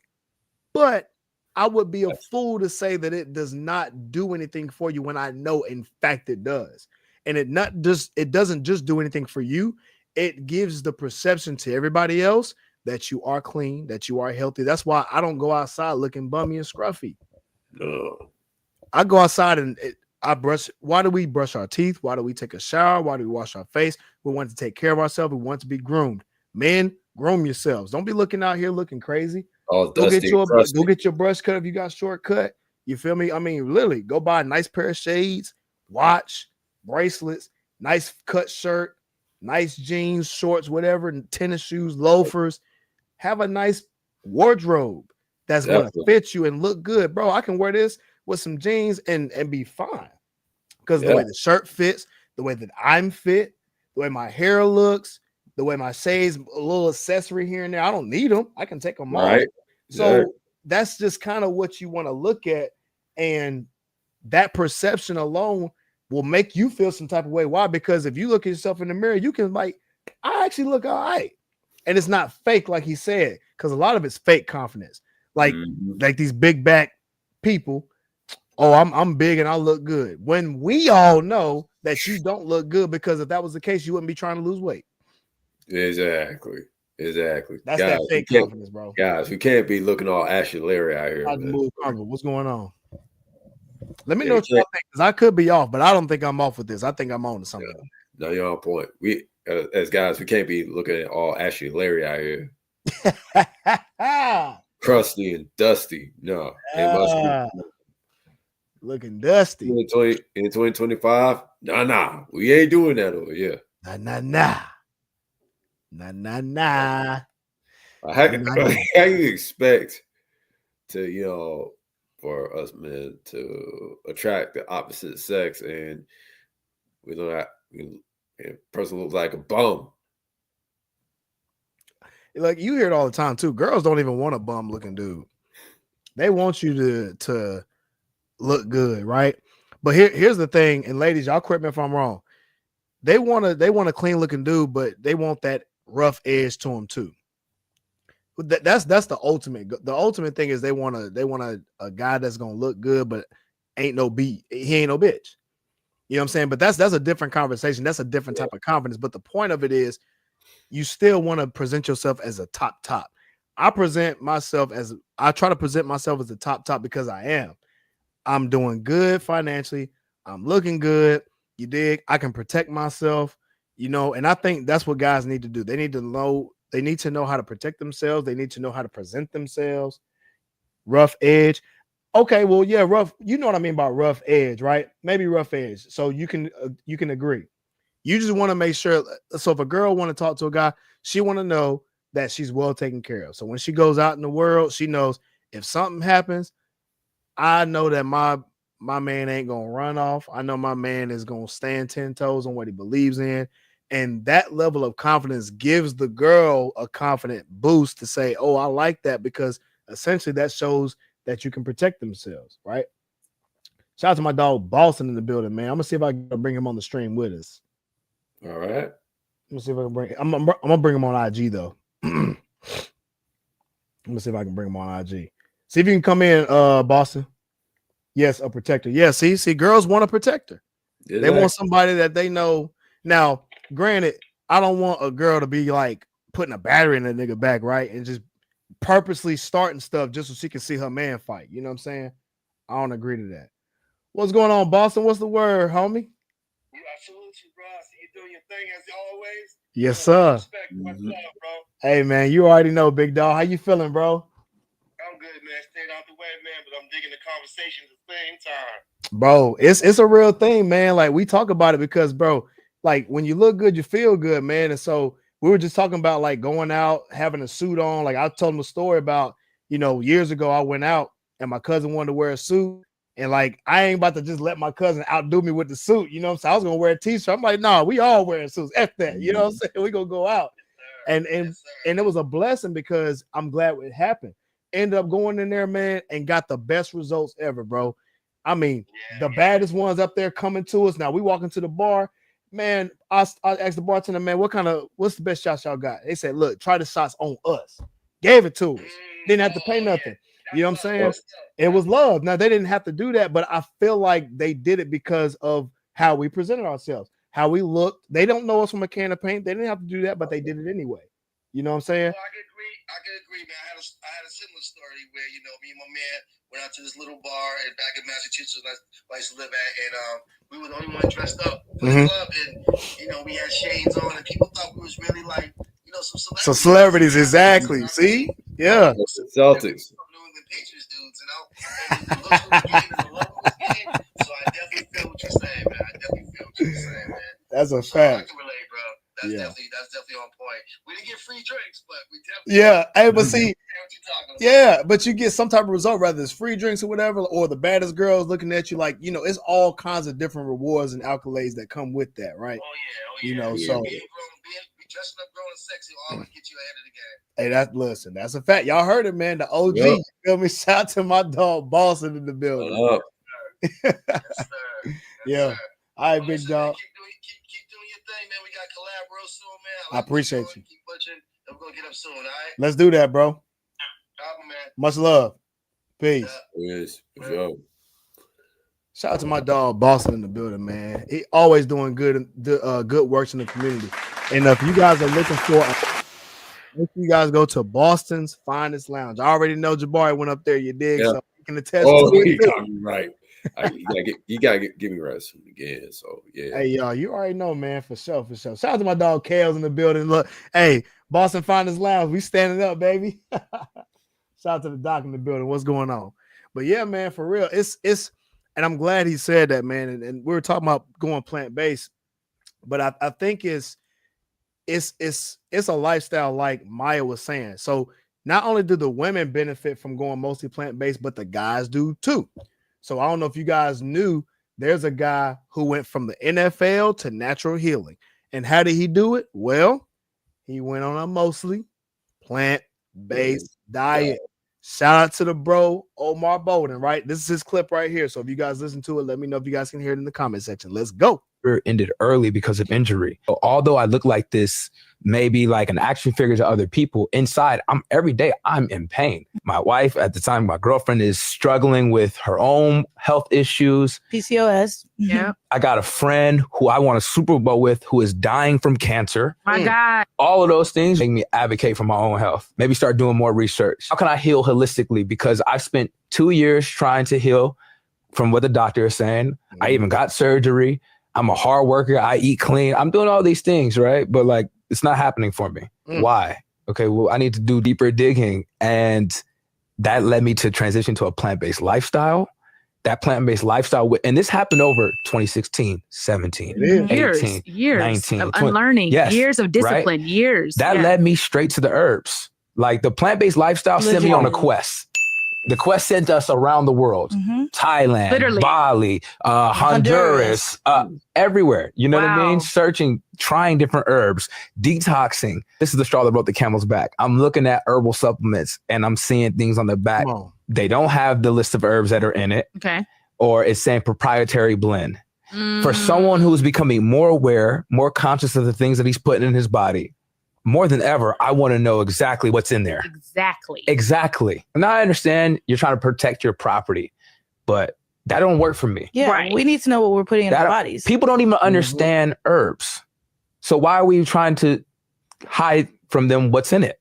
but I would be a fool to say that it does not do anything for you when I know in fact it does. And it doesn't just do anything for you. It gives the perception to everybody else that you are clean, that you are healthy. That's why I don't go outside looking bummy and scruffy. No. I go outside and I brush. Why do we brush our teeth? Why do we take a shower? Why do we wash our face? We want to take care of ourselves. We want to be groomed. Men, groom yourselves. Don't be looking out here looking crazy. Go get your brush cut if you got short cut. You feel me? I mean, literally, go buy a nice pair of shades, watch, bracelets, nice cut shirt, nice jeans, shorts, whatever, and tennis shoes, loafers. Have a nice wardrobe that's going to fit you and look good. Bro, I can wear this with some jeans and be fine. Because the way the shirt fits, the way that I'm fit, the way my hair looks, the way my shades, a little accessory here and there, I don't need them. I can take them off. So that's just kind of what you want to look at. And that perception alone will make you feel some type of way. Why? Because if you look at yourself in the mirror, you can I actually look all right. And it's not fake, like he said, because a lot of it's fake confidence. Like these big back people. Oh, I'm big and I look good. When we all know that you don't look good, because if that was the case, you wouldn't be trying to lose weight. Exactly. That's that fake confidence, bro. Guys, we can't be looking all Ashley Larry out here. What's going on? Let me know what y'all think, because I could be off, but I don't think I'm off with this. I think I'm on to something. No, you're on point. We as guys, we can't be looking at all Ashley Larry out here. Crusty and dusty. No, it must be looking dusty. In 2025, nah. We ain't doing that over here. Nah. How you expect to, for us men to attract the opposite sex, and we don't have a person looks like a bum? Like, you hear it all the time too. Girls don't even want a bum looking dude. They want you to look good, right? But here's the thing, and ladies, y'all correct me if I'm wrong. They want a clean looking dude, but they want that rough edge to him too. That's the ultimate. The ultimate thing is they want a guy that's gonna look good, but ain't no beat. He ain't no bitch. You know what I'm saying? But that's a different conversation. That's a different type of confidence. But the point of it is, you still want to present yourself as a top. I try to present myself as a top because I am. I'm doing good financially. I'm looking good. You dig? I can protect myself, and I think that's what guys need to do. They need to know how to protect themselves. They need to know how to present themselves. rough edge. Okay, well, yeah, rough. You know what I mean by rough edge, right? Maybe rough edge. So you can agree. You just want to make sure. So if a girl want to talk to a guy, she want to know that she's well taken care of. So when she goes out in the world, she knows if something happens, I know that my man ain't gonna run off. I know my man is gonna stand 10 toes on what he believes in. And that level of confidence gives the girl a confident boost to say, oh, I like that, because essentially that shows that you can protect themselves, right? Shout out to my dog Boston in the building, man. I'm gonna see if I can bring him on the stream with us. All right. Let me see if I can bring. I'm gonna bring him on IG though. I'm gonna see if I can bring him on IG. See if you can come in, Boston. Yes, a protector. Yeah, see, girls want a protector. They want somebody that they know. Now, granted, I don't want a girl to be like putting a battery in a nigga back, right? And just purposely starting stuff just so she can see her man fight. You know what I'm saying? I don't agree to that. What's going on, Boston? What's the word, homie? You salute you, bro. I see you doing your thing as always. Yes, sir. Respect, much love, bro. Hey, man, you already know, big dog. How you feeling, bro? I'm good, man. Staying out the way, man, but I'm digging the conversation at the same time. Bro, it's a real thing, man. Like, we talk about it because, bro, like when you look good, you feel good, man. And so we were just talking about like going out, having a suit on. Like I told him a story about, years ago I went out and my cousin wanted to wear a suit. And like, I ain't about to just let my cousin outdo me with the suit. You know what I'm saying? I was going to wear a t-shirt. I'm like, nah, we all wearing suits. F that. You know what I'm saying? We going to go out. And it was a blessing because I'm glad it happened. Ended up going in there, man, and got the best results ever, bro. I mean, the baddest ones up there coming to us. Now we walk into the bar, man. I asked the bartender, man, what's the best shots y'all got? They said, look, try the shots on us. Gave it to us. Didn't have to pay nothing. You know what I'm saying? It was love. Now they didn't have to do that, but I feel like they did it because of how we presented ourselves, how we looked. They don't know us from a can of paint. They didn't have to do that, but they did it anyway. You know what I'm saying? Well, I can agree, man. I had a similar story where, me and my man went out to this little bar back in Massachusetts where I used to live at, and we were the only one dressed up for the club, and we had shades on, and people thought we was really like, some celebrities, exactly. See? Yeah. Celtics. New England Patriots dudes, and the looks was getting, and the love was getting. So I definitely feel what you're saying, man. That's a fact. I can relate, bro. That's definitely on point. We didn't get free drinks, but we definitely. Yeah, hey, but see, but you get some type of result, whether it's free drinks or whatever, or the baddest girls looking at you like, it's all kinds of different rewards and accolades that come with that, right? Oh yeah. So Dressing up, growing sexy, always get you ahead of the game. Hey, that's a fact. Y'all heard it, man. The OG, you feel me? Shout out to my dog Boston in the building. Yes, sir. Yeah. Sir. All right, big dog. Keep doing your thing, man. We got collab real soon, man. I appreciate you. Keep pushing. We're gonna get up soon, all right? Let's do that, bro. Man. Much love. Peace. Yes, for sure. Shout out to my dog Boston in the building, man. He always doing good works in the community. And if you guys are looking for, make sure you guys go to Boston's Finest Lounge. I already know Jabari went up there. You dig? Yeah. So you can attest. Oh, you got me right. You gotta give me right soon again. So yeah. Hey, y'all, you already know, man, for sure. Shout out to my dog Kales in the building. Look, hey, Boston Finest Lounge, we standing up, baby. Shout out to the doc in the building. What's going on? But yeah, man, for real, it's. And I'm glad he said that, man. And we were talking about going plant-based, but I think it's a lifestyle like Maya was saying. So not only do the women benefit from going mostly plant-based, but the guys do too. So I don't know if you guys knew, there's a guy who went from the NFL to natural healing. And how did he do it? Well, he went on a mostly plant-based diet. Shout out to the bro, Omar Bolden, right? This is his clip right here. So if you guys listen to it, let me know if you guys can hear it in the comment section. Let's go. Ended early because of injury. So although I look like this, maybe like an action figure to other people, inside, every day I'm in pain. My wife at the time, my girlfriend, is struggling with her own health issues. PCOS. Yeah. I got a friend who I won a Super Bowl with who is dying from cancer. My God. All of those things make me advocate for my own health. Maybe start doing more research. How can I heal holistically? Because I've spent 2 years trying to heal from what the doctor is saying. I even got surgery. I'm a hard worker. I eat clean. I'm doing all these things, right? But like, it's not happening for me. Why? Okay, well, I need to do deeper digging. And that led me to transition to a plant-based lifestyle. That plant-based lifestyle, and this happened over 2016, 17, 18, years 19, of 20. unlearning, Yes, years of discipline, right? years. That led me straight to the herbs. Like the plant-based lifestyle sent me on a quest. The quest sent us around the world. Thailand, Literally. Bali, Honduras, everywhere. You know what I mean? Wow. Searching, trying different herbs, detoxing. This is the straw that broke the camel's back. I'm looking at herbal supplements and I'm seeing things on the back. They don't have the list of herbs that are in it. Okay. Or it's saying proprietary blend. For someone who's becoming more aware, more conscious of the things that he's putting in his body, more than ever, I want to know exactly what's in there. Exactly. And I understand you're trying to protect your property, but that don't work for me. Yeah, we need to know what we're putting in our bodies. People don't even understand herbs. So why are we trying to hide from them what's in it?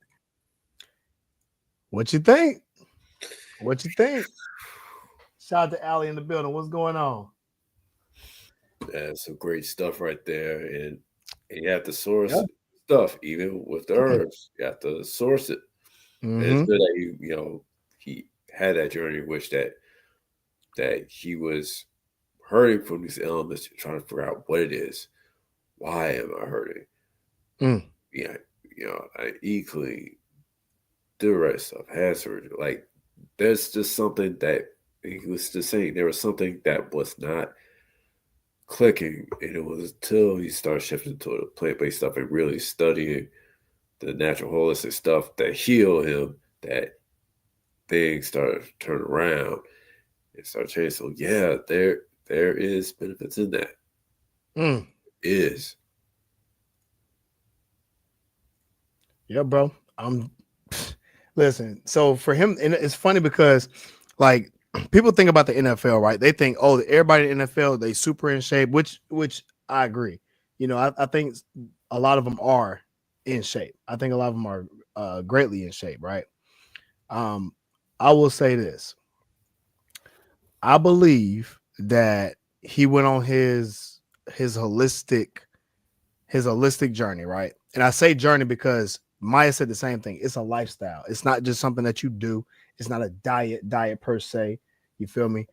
What you think? What you think? Shout out to Allie in the building. What's going on? That's some great stuff right there. And you have to source stuff, even with the herbs. You have to source it. And it's good that he had that journey, which that he was hurting from these elements, trying to figure out what it is. Why am I hurting? Yeah, I eat clean, do the right stuff, had surgery. Like, there's just something that he was just saying. There was something that was not clicking, and it was until he started shifting to the plant-based stuff and really studying the natural holistic stuff that healed him, that things started to turn around and start changing. So yeah, there is benefits in that. Is. Yeah, bro. Listen, so for him, and it's funny because like people think about the NFL, right? They think, oh, everybody in the NFL, they super in shape, which I agree. I think a lot of them are in shape. I think a lot of them are greatly in shape, right? I will say this. I believe that he went on his holistic journey, right? And I say journey because Maya said the same thing. It's a lifestyle. It's not just something that you do. It's not a diet per se. You feel me?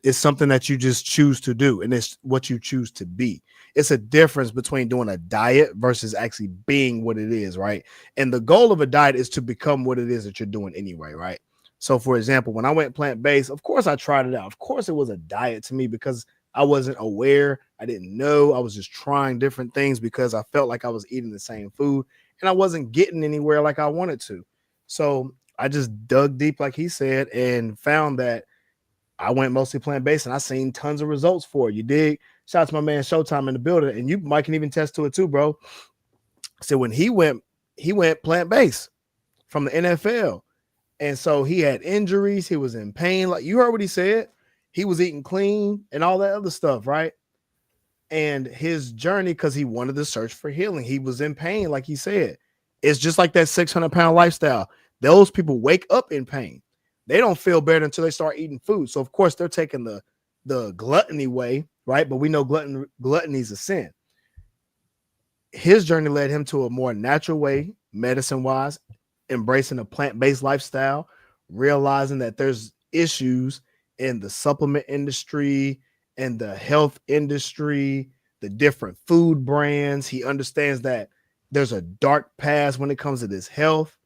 It's something that you just choose to do, and it's what you choose to be. It's a difference between doing a diet versus actually being what it is, right? And the goal of a diet is to become what it is that you're doing anyway, right? So, for example, when I went plant-based, of course I tried it out. Of course it was a diet to me because I wasn't aware. I didn't know. I was just trying different things because I felt like I was eating the same food and I wasn't getting anywhere like I wanted to. So I just dug deep, like he said, and found that I went mostly plant-based and I seen tons of results for it. You dig? Shout out to my man Showtime in the building. And you, Mike, can even test to it too, bro. So when he went plant-based from the NFL. And so he had injuries. He was in pain. Like you heard what he said. He was eating clean and all that other stuff, right? And his journey, because he wanted to search for healing. He was in pain, like he said. It's just like that 600-pound lifestyle. Those people wake up in pain. They don't feel better until they start eating food. So, of course, they're taking the gluttony way, right? But we know gluttony is a sin. His journey led him to a more natural way, medicine-wise, embracing a plant-based lifestyle, realizing that there's issues in the supplement industry and the health industry, the different food brands. He understands that there's a dark past when it comes to this health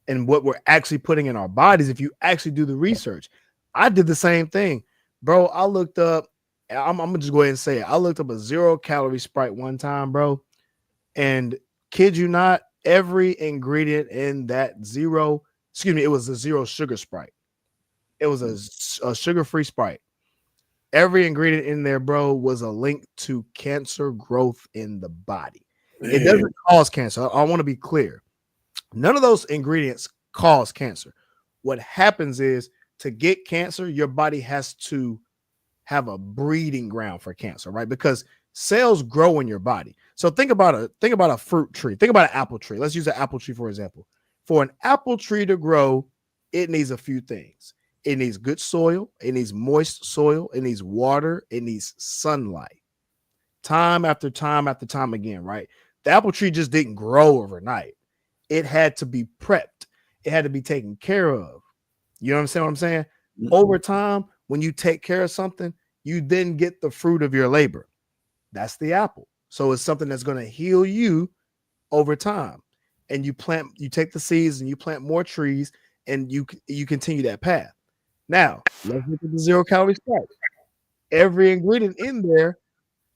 and what we're actually putting in our bodies. If you actually do the research, I did the same thing, bro. I looked up, I'm gonna just go ahead and say it. I looked up a 0-calorie Sprite one time, bro. And kid you not, every ingredient in that it was a 0 sugar Sprite. It was a sugar-free Sprite. Every ingredient in there, bro, was a link to cancer growth in the body. It doesn't cause cancer. I want to be clear. None of those ingredients cause cancer. What happens is to get cancer, your body has to have a breeding ground for cancer, right? Because cells grow in your body. So think about a fruit tree. Think about an apple tree. Let's use an apple tree, for example. For an apple tree to grow, it needs a few things. It needs good soil. It needs moist soil. It needs water. It needs sunlight. Time after time after time again, right? The apple tree just didn't grow overnight. It had to be prepped. It had to be taken care of. You understand what I'm saying? Over time, when you take care of something, you then get the fruit of your labor. That's the apple. So it's something that's going to heal you over time. And you take the seeds and you plant more trees, and you continue that path. Now, let's look at the 0 calorie starch. Every ingredient in there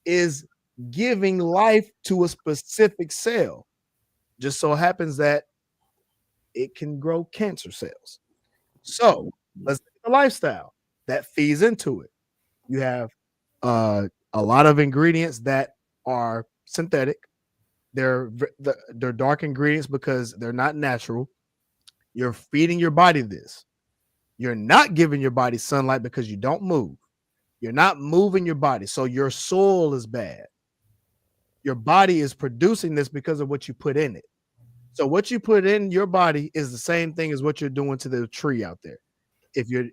is giving life to a specific cell. Just so happens that it can grow cancer cells. So let's look at the lifestyle that feeds into it. You have a lot of ingredients that are synthetic. They're dark ingredients because they're not natural. You're feeding your body this. You're not giving your body sunlight because you don't move. You're not moving your body. So your soil is bad. Your body is producing this because of what you put in it. So what you put in your body is the same thing as what you're doing to the tree out there. If you're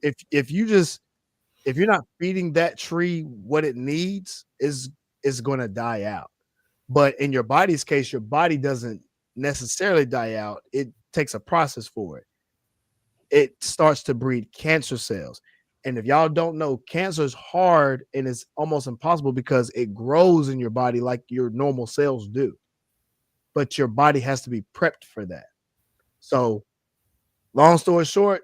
not feeding that tree what it needs, is going to die out. But in your body's case, your body doesn't necessarily die out. It takes a process for it. It starts to breed cancer cells. And if y'all don't know, cancer is hard and it's almost impossible because it grows in your body like your normal cells do. But your body has to be prepped for that. So, long story short,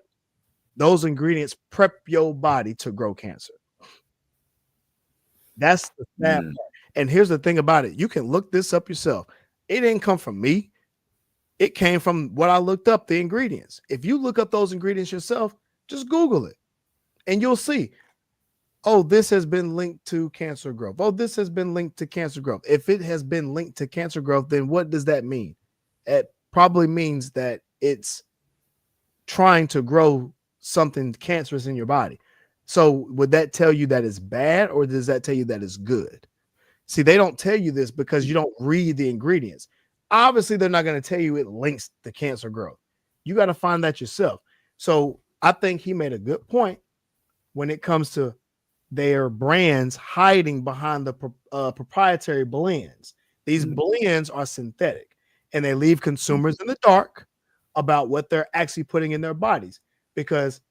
those ingredients prep your body to grow cancer. That's the sad part. And here's the thing about it. You can look this up yourself. It didn't come from me. It came from what I looked up, the ingredients. If you look up those ingredients yourself, just Google it and you'll see, oh, this has been linked to cancer growth. Oh, this has been linked to cancer growth. If it has been linked to cancer growth, then what does that mean? It probably means that it's trying to grow something cancerous in your body. So would that tell you that it's bad, or does that tell you that it's good? See, they don't tell you this because you don't read the ingredients. Obviously, they're not going to tell you it links to cancer growth. You got to find that yourself. So I think he made a good point when it comes to their brands hiding behind the proprietary blends. These blends are synthetic, and they leave consumers in the dark about what they're actually putting in their bodies. Because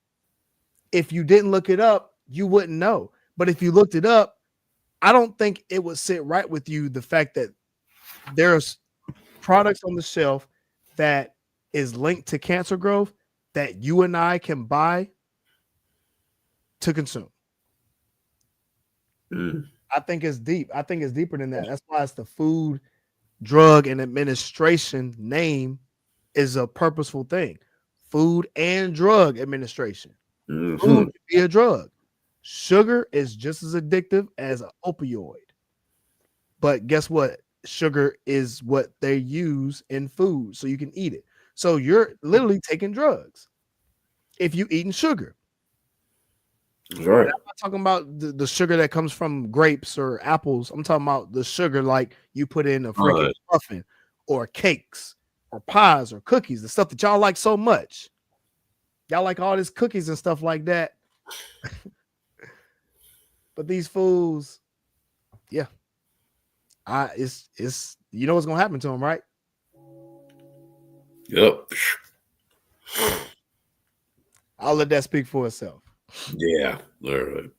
if you didn't look it up, you wouldn't know. But if you looked it up, I don't think it would sit right with you, the fact that there's products on the shelf that is linked to cancer growth that you and I can buy to consume. I think it's deep. I think it's deeper than that. That's why it's the Food, Drug, and Administration name is a purposeful thing. Food and Drug Administration. Food can be a drug. Sugar is just as addictive as an opioid. But guess what? Sugar is what they use in food so you can eat it. So you're literally taking drugs if you eating sugar. Right. I'm not talking about the sugar that comes from grapes or apples. I'm talking about the sugar like you put in a freaking muffin or cakes or pies or cookies, the stuff that y'all like so much. Y'all like all these cookies and stuff like that. But these fools, yeah. It's you know what's gonna happen to them, right? Yep. I'll let that speak for itself. Yeah, literally.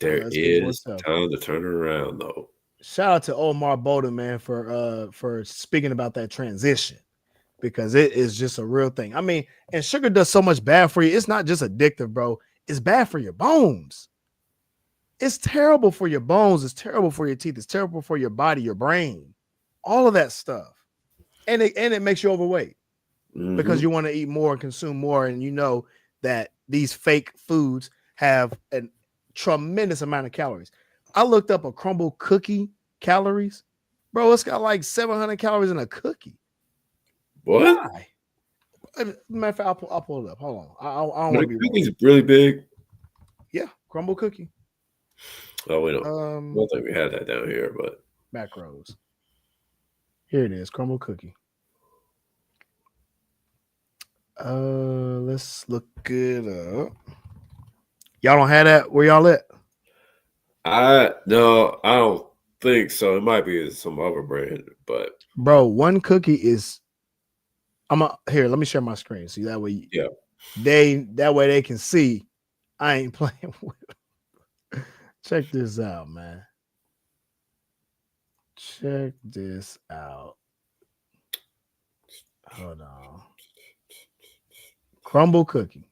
There is time to turn around, though. Shout out to Omar Bowden, man, for speaking about that transition, because it is just a real thing. I mean, and sugar does so much bad for you. It's not just addictive, bro. It's bad for your bones. It's terrible for your bones. It's terrible for your teeth. It's terrible for your body, your brain, all of that stuff. And it makes you overweight because you want to eat more and consume more. And you know that these fake foods have a tremendous amount of calories. I looked up a crumble cookie calories. Bro, it's got like 700 calories in a cookie. What? Why? Matter of fact, I'll pull it up. Hold on. I don't want to be wrong. Cookie's really big. Yeah, crumble cookie. Oh, we don't. I don't think we had that down here, but macros. Here it is, crumble cookie. Let's look it up. Y'all don't have that where y'all at? No, I don't think so. It might be some other brand, but bro, one cookie is. Here, let me share my screen. See that way. Yeah. that way they can see I ain't playing with them. Check this out, man. Check this out. Hold on. Crumble cookie.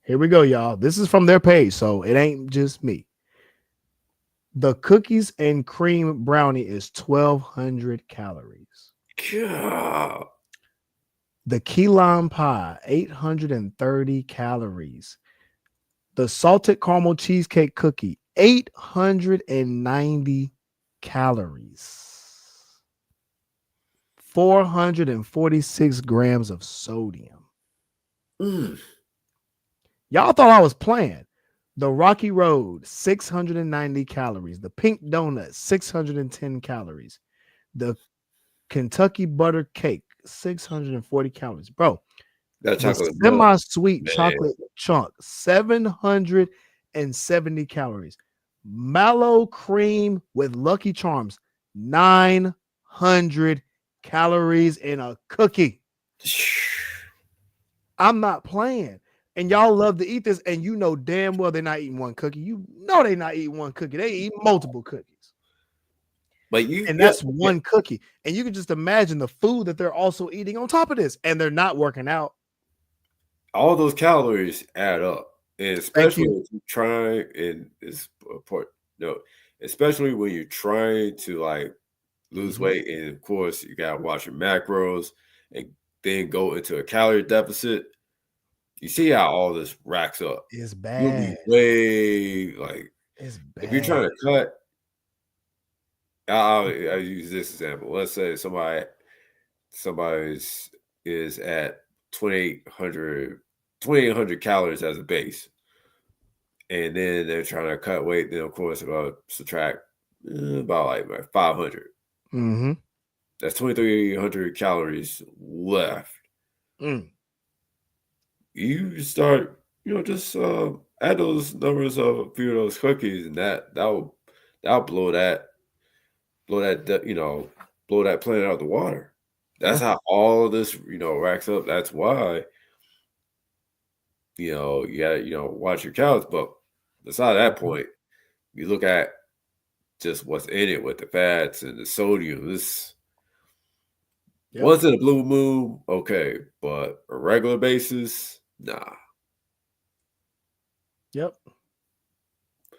Here we go, y'all. This is from their page, so it ain't just me. The cookies and cream brownie is 1,200 calories. God. The key lime pie, 830 calories. The salted caramel cheesecake cookie, 890 calories. 446 grams of sodium. Y'all thought I was playing. The Rocky Road, 690 calories. The Pink Donut, 610 calories. The Kentucky Butter Cake, 640 calories. Bro, that chocolate semi-sweet chocolate chunk, 770 calories. Mallow cream with Lucky Charms, 900 calories in a cookie. I'm not playing. And y'all love to eat this, and you know damn well they're not eating one cookie. You know they're not eating one cookie. They eat multiple cookies. But that's one cookie. And you can just imagine the food that they're also eating on top of this, and they're not working out. All those calories add up. And especially when you're trying, and it's important, especially when you're trying to like lose weight, and of course you gotta watch your macros and then go into a calorie deficit. You see how all this racks up. It's bad. You'll be way like it's bad. If you're trying to cut. I'll use this example. Let's say somebody is at 2,800 calories as a base, and then they're trying to cut weight. Then of course about subtract about like 500. Mm-hmm. That's 2,300 calories left. You start, just add those numbers of a few of those cookies, and that'll blow that planet out of the water. That's how all of this, racks up. That's why, you gotta, watch your calories. But beside that point, you look at just what's in it with the fats and the sodium. This once in a blue moon, okay, but a regular basis, nah. Yep.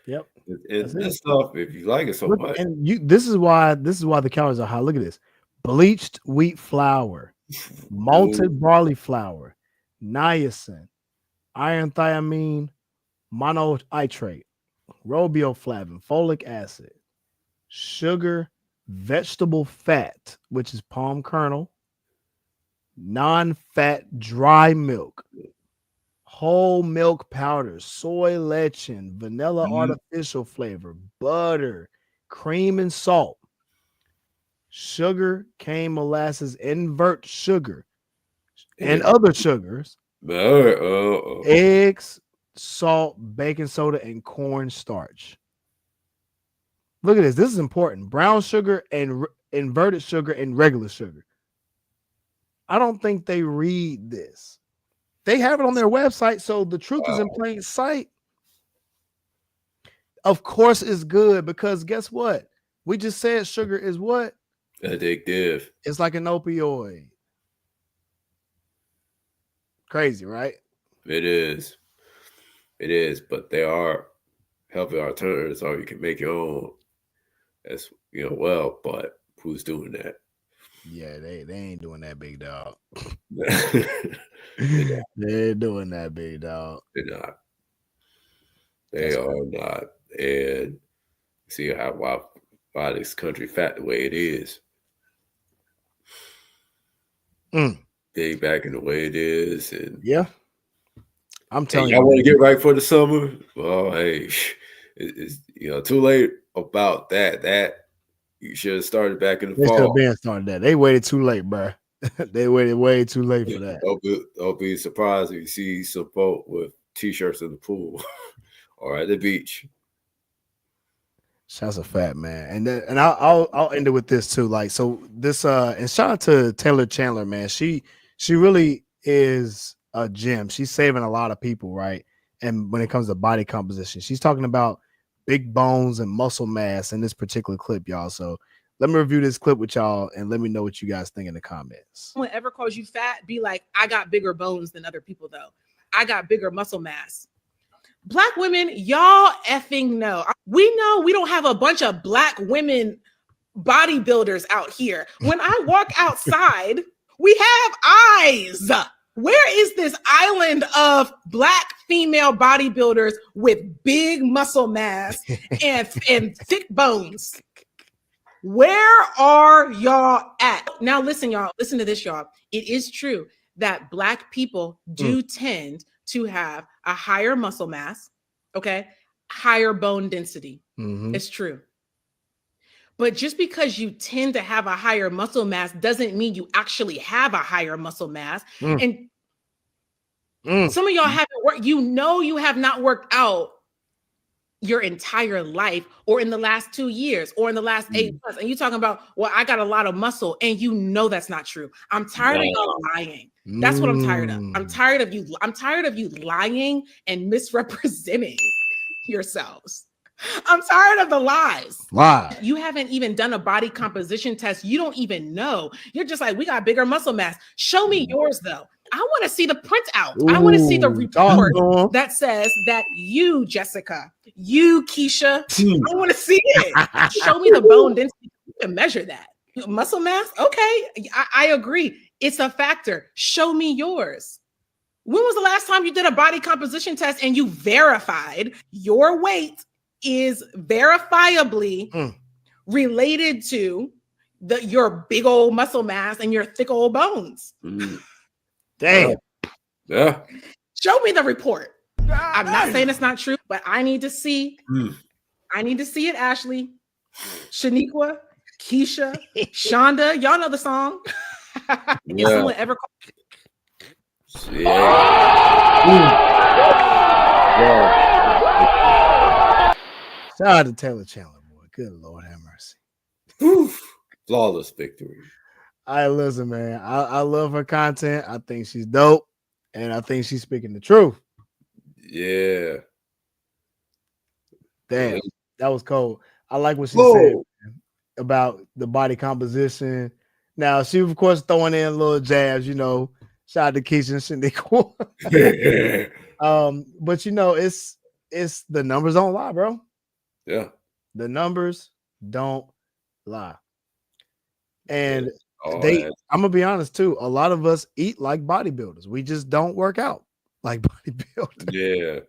And this stuff, if you like it so much, and this is why the calories are high. Look at this: bleached wheat flour, malted barley flour, niacin, iron thiamine, monohydrate, riboflavin, folic acid, sugar, vegetable fat, which is palm kernel, non-fat dry milk, whole milk powder, soy lecithin, vanilla artificial flavor, butter, cream and salt, sugar, cane molasses, invert sugar, and other sugars, eggs, salt, baking soda, and cornstarch. Look at this. This is important. Brown sugar and inverted sugar and regular sugar. I don't think they read this. They have it on their website, so the truth is in plain sight. Of course it's good, because guess what? We just said sugar is what? Addictive. It's like an opioid. Crazy, right? It is. But there are healthy alternatives, or you can make your own. That's but who's doing that? Yeah, they ain't doing that, big dog. They're doing that, big dog. They're not. They are not. And see why this country fat the way it is. Getting back in the way it is, and I'm telling you, I want to get right for the summer. Well, hey, it's too late about that. That you should have started back in the fall. They should have been started that. They waited too late, bro. They waited way too late for that. Don't be surprised if you see some folk with t-shirts in the pool or at the beach. That's a fact, man. And I'll end it with this too. Like, so this and shout out to Taylor Chandler, man. She really is a gym. She's saving a lot of people, right? And when it comes to body composition, she's talking about big bones and muscle mass in this particular clip, y'all. So let me review this clip with y'all and let me know what you guys think in the comments. Someone ever calls you fat, be like, I got bigger bones than other people, though. I got bigger muscle mass. Black women, y'all effing know. We know we don't have a bunch of black women bodybuilders out here. When I walk outside, we have eyes. Where is this island of black female bodybuilders with big muscle mass and thick bones? Where are y'all at? Now, listen, y'all. Listen to this, y'all. It is true that black people do tend to have a higher muscle mass, okay? Higher bone density. It's true. But just because you tend to have a higher muscle mass doesn't mean you actually have a higher muscle mass. And some of y'all haven't worked, you have not worked out your entire life or in the last 2 years or in the last 8 months. And you're talking about, well, I got a lot of muscle, and you know that's not true. I'm tired of y'all lying. That's what I'm tired of. I'm tired of you lying and misrepresenting yourselves. I'm tired of the lies. You haven't even done a body composition test. You don't even know. You're just like, we got bigger muscle mass. Show me yours, though. I want to see the printout. I want to see the report that says that you, Jessica, you, Keisha, I want to see it. Show me the bone density. You can measure that. Muscle mass? Okay, I agree. It's a factor. Show me yours. When was the last time you did a body composition test and you verified your weight is verifiably related to your big old muscle mass and your thick old bones? Damn. Yeah. Show me the report. I'm not saying it's not true, but I need to see. I need to see it, Ashley, Shaniqua, Keisha, Shonda. Y'all know the song. Is someone ever Shout out to Taylor Chandler, boy. Good Lord have mercy. Flawless victory. Listen, man. I love her content. I think she's dope, and I think she's speaking the truth. Yeah. Damn, that was cold. I like what she said about the body composition. Now, she, of course, throwing in little jabs, Shout out to Keisha and Shaniqua. But, it's the numbers don't lie, bro. Yeah. The numbers don't lie. And I'm gonna be honest too. A lot of us eat like bodybuilders. We just don't work out like bodybuilders. Yeah,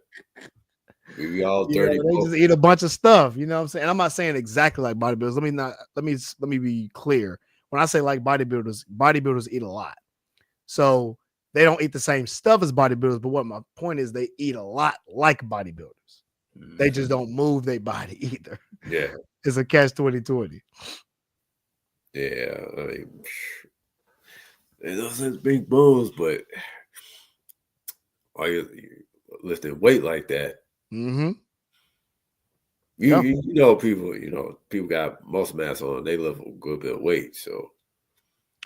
we all dirty. They just eat a bunch of stuff. You know what I'm saying? And I'm not saying exactly like bodybuilders. Let me be clear. When I say like bodybuilders eat a lot. So they don't eat the same stuff as bodybuilders. But what my point is, they eat a lot like bodybuilders. They just don't move their body either. Yeah, it's a catch 2020. Yeah, I mean, those are big bones, but while you're lifting weight like that, you people got muscle mass on, they lift a good bit of weight, so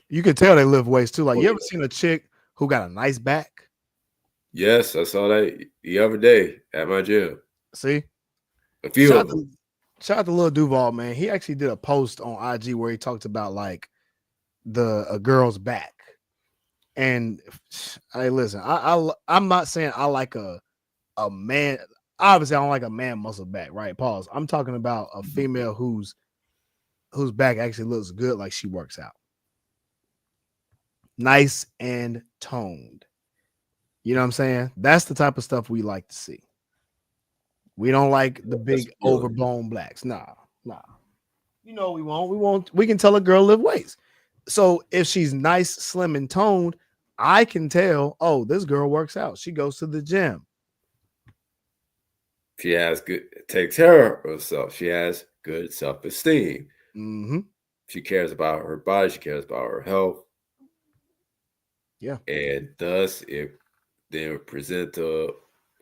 you can tell they lift weights too. Like, you ever seen a chick who got a nice back? Yes, I saw that the other day at my gym. See, a few of them. Shout out to Lil Duval, man. He actually did a post on IG where he talked about like a girl's back. And hey, listen, I'm not saying I like a man. Obviously, I don't like a man muscle back, right? Pause. I'm talking about a female whose back actually looks good, like she works out. Nice and toned. You know what I'm saying? That's the type of stuff we like to see. We don't like the big overblown blacks. Nah. You know we won't. We can tell a girl lift weights. So if she's nice, slim, and toned, I can tell, oh, this girl works out. She goes to the gym. She has takes care of herself. She has good self-esteem. She cares about her body. She cares about her health. Yeah. And thus it then present to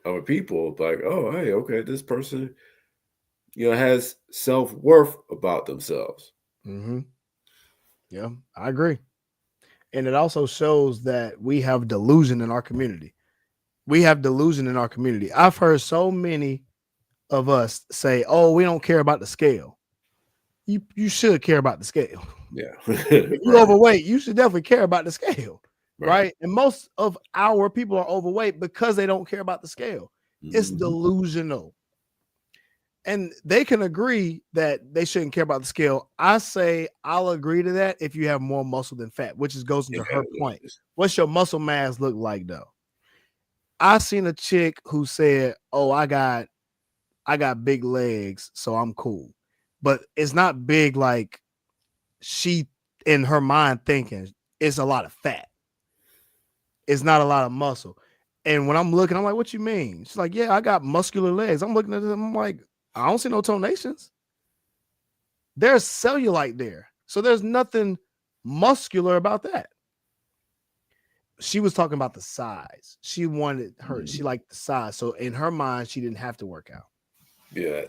other people like, oh, hey, okay, this person, has self-worth about themselves. Yeah, I agree. And it also shows that we have delusion in our community. we have delusion in our community. I've heard so many of us say, "Oh, we don't care about the scale." You should care about the scale. Yeah. If you're overweight, you should definitely care about the scale, right? And most of our people are overweight because they don't care about the scale. It's delusional. And they can agree that they shouldn't care about the scale. I say I'll agree to that if you have more muscle than fat, which goes into her point. What's your muscle mass look like though? I seen a chick who said, "Oh, I got big legs, so I'm cool." But it's not big like she in her mind thinking it's a lot of fat. It's not a lot of muscle. And when I'm looking, I'm like, "What you mean?" She's like, "Yeah, I got muscular legs." I'm looking at them, I'm like, I don't see no tonations. There's cellulite there. So there's nothing muscular about that. She was talking about the size. She wanted she liked the size. So in her mind, she didn't have to work out. Yeah.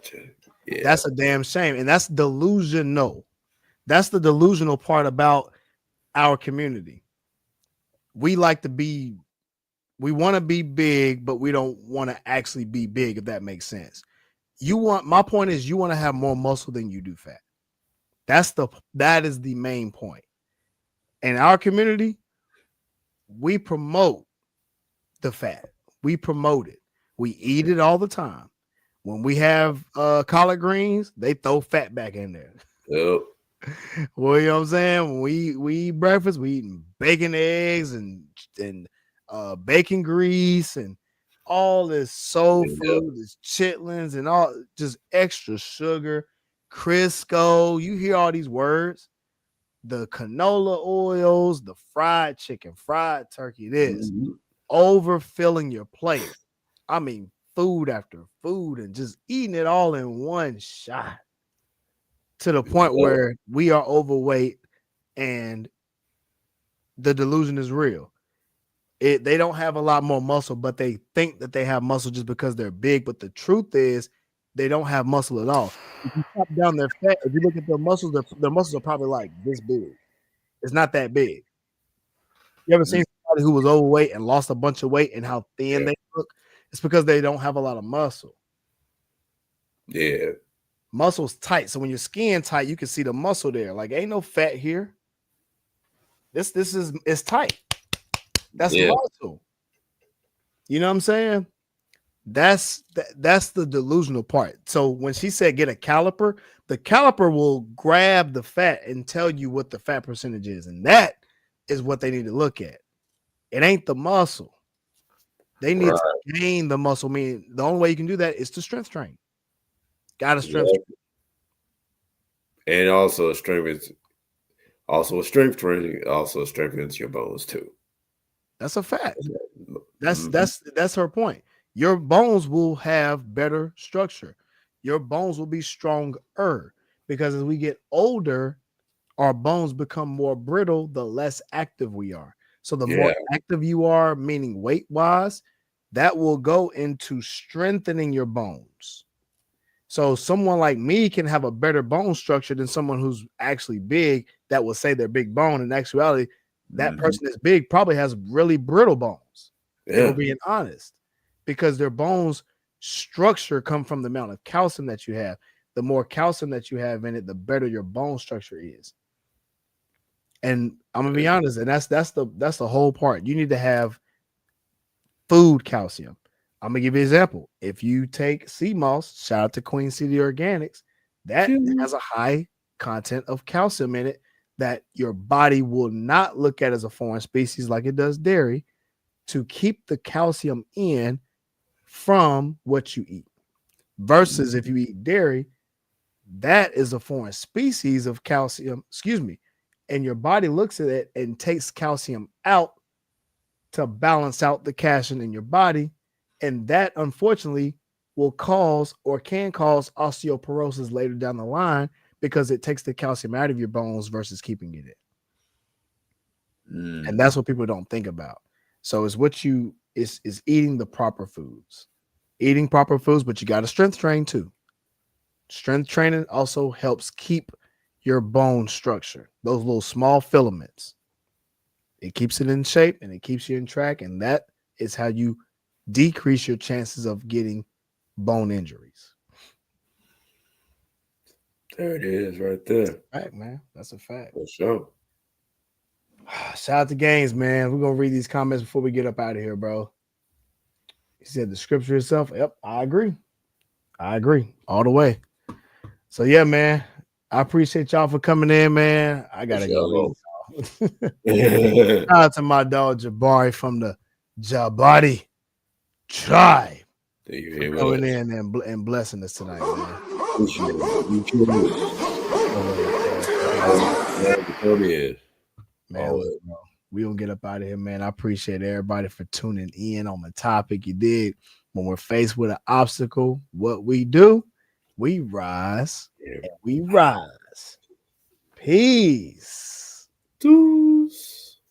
That's a damn shame. And that's delusional. That's the delusional part about our community. We want to be big, but we don't want to actually be big, if that makes sense. My point is you want to have more muscle than you do fat. That is the main point. In our community, we promote the fat. We promote it. We eat it all the time. When we have collard greens, they throw fat back in there. Yep. Well, you know what I'm saying? When we eat breakfast, we eating bacon, eggs, and bacon grease and all this soul food, this chitlins, and all just extra sugar, Crisco. You hear all these words, the canola oils, the fried chicken, fried turkey. This overfilling your plate. I mean, food after food and just eating it all in one shot to the point where we are overweight and the delusion is real. They don't have a lot more muscle, but they think that they have muscle just because they're big. But the truth is, they don't have muscle at all. If you chop down their fat, if you look at their muscles are probably like this big. It's not that big. You ever seen somebody who was overweight and lost a bunch of weight and how thin they look? It's because they don't have a lot of muscle. Yeah. Muscle's tight. So when your skin tight, you can see the muscle there. Like, ain't no fat here. It's tight. That's muscle. You know what I'm saying? That's the delusional part. So when she said get a caliper, the caliper will grab the fat and tell you what the fat percentage is. And that is what they need to look at. It ain't the muscle. They need to gain the muscle. I mean, the only way you can do that is to strength train. Got to strength train. And also strength training also strengthens your bones too. That's a fact. That's her point. Your bones will have better structure. Your bones will be stronger because as we get older, our bones become more brittle the less active we are. So the more active you are, meaning weight-wise, that will go into strengthening your bones. So someone like me can have a better bone structure than someone who's actually big that will say they're big bone. In actuality, that person that's big probably has really brittle bones. If we're being honest, because their bones structure come from the amount of calcium that you have. The more calcium that you have in it, the better your bone structure is. And I'm gonna be honest, and that's the whole part. You need to have food calcium. I'm gonna give you an example. If you take sea moss, shout out to Queen City Organics, that has a high content of calcium in it that your body will not look at as a foreign species like it does dairy to keep the calcium in from what you eat. Versus if you eat dairy, that is a foreign species of calcium, and your body looks at it and takes calcium out to balance out the calcium in your body. And that unfortunately will cause or can cause osteoporosis later down the line because it takes the calcium out of your bones versus keeping it in. And that's what people don't think about. So it's what is eating the proper foods. Eating proper foods, but you got to strength train too. Strength training also helps keep your bone structure, those little small filaments. It keeps it in shape and it keeps you in track. And that is how you decrease your chances of getting bone injuries. There it is, right there. Right, man. That's a fact. For sure. Shout out to Gaines, man. We're gonna read these comments before we get up out of here, bro. He said the scripture itself. Yep, I agree. I agree all the way. So yeah, man. I appreciate y'all for coming in, man. I gotta go. Shout out to my dog Jabari from the Jabari tribe. Coming in and blessing us tonight, man. Man, look, bro, we gonna get up out of here, man. I appreciate everybody for tuning in on the topic. You did. When we're faced with an obstacle, what we do, we rise and we rise. Peace.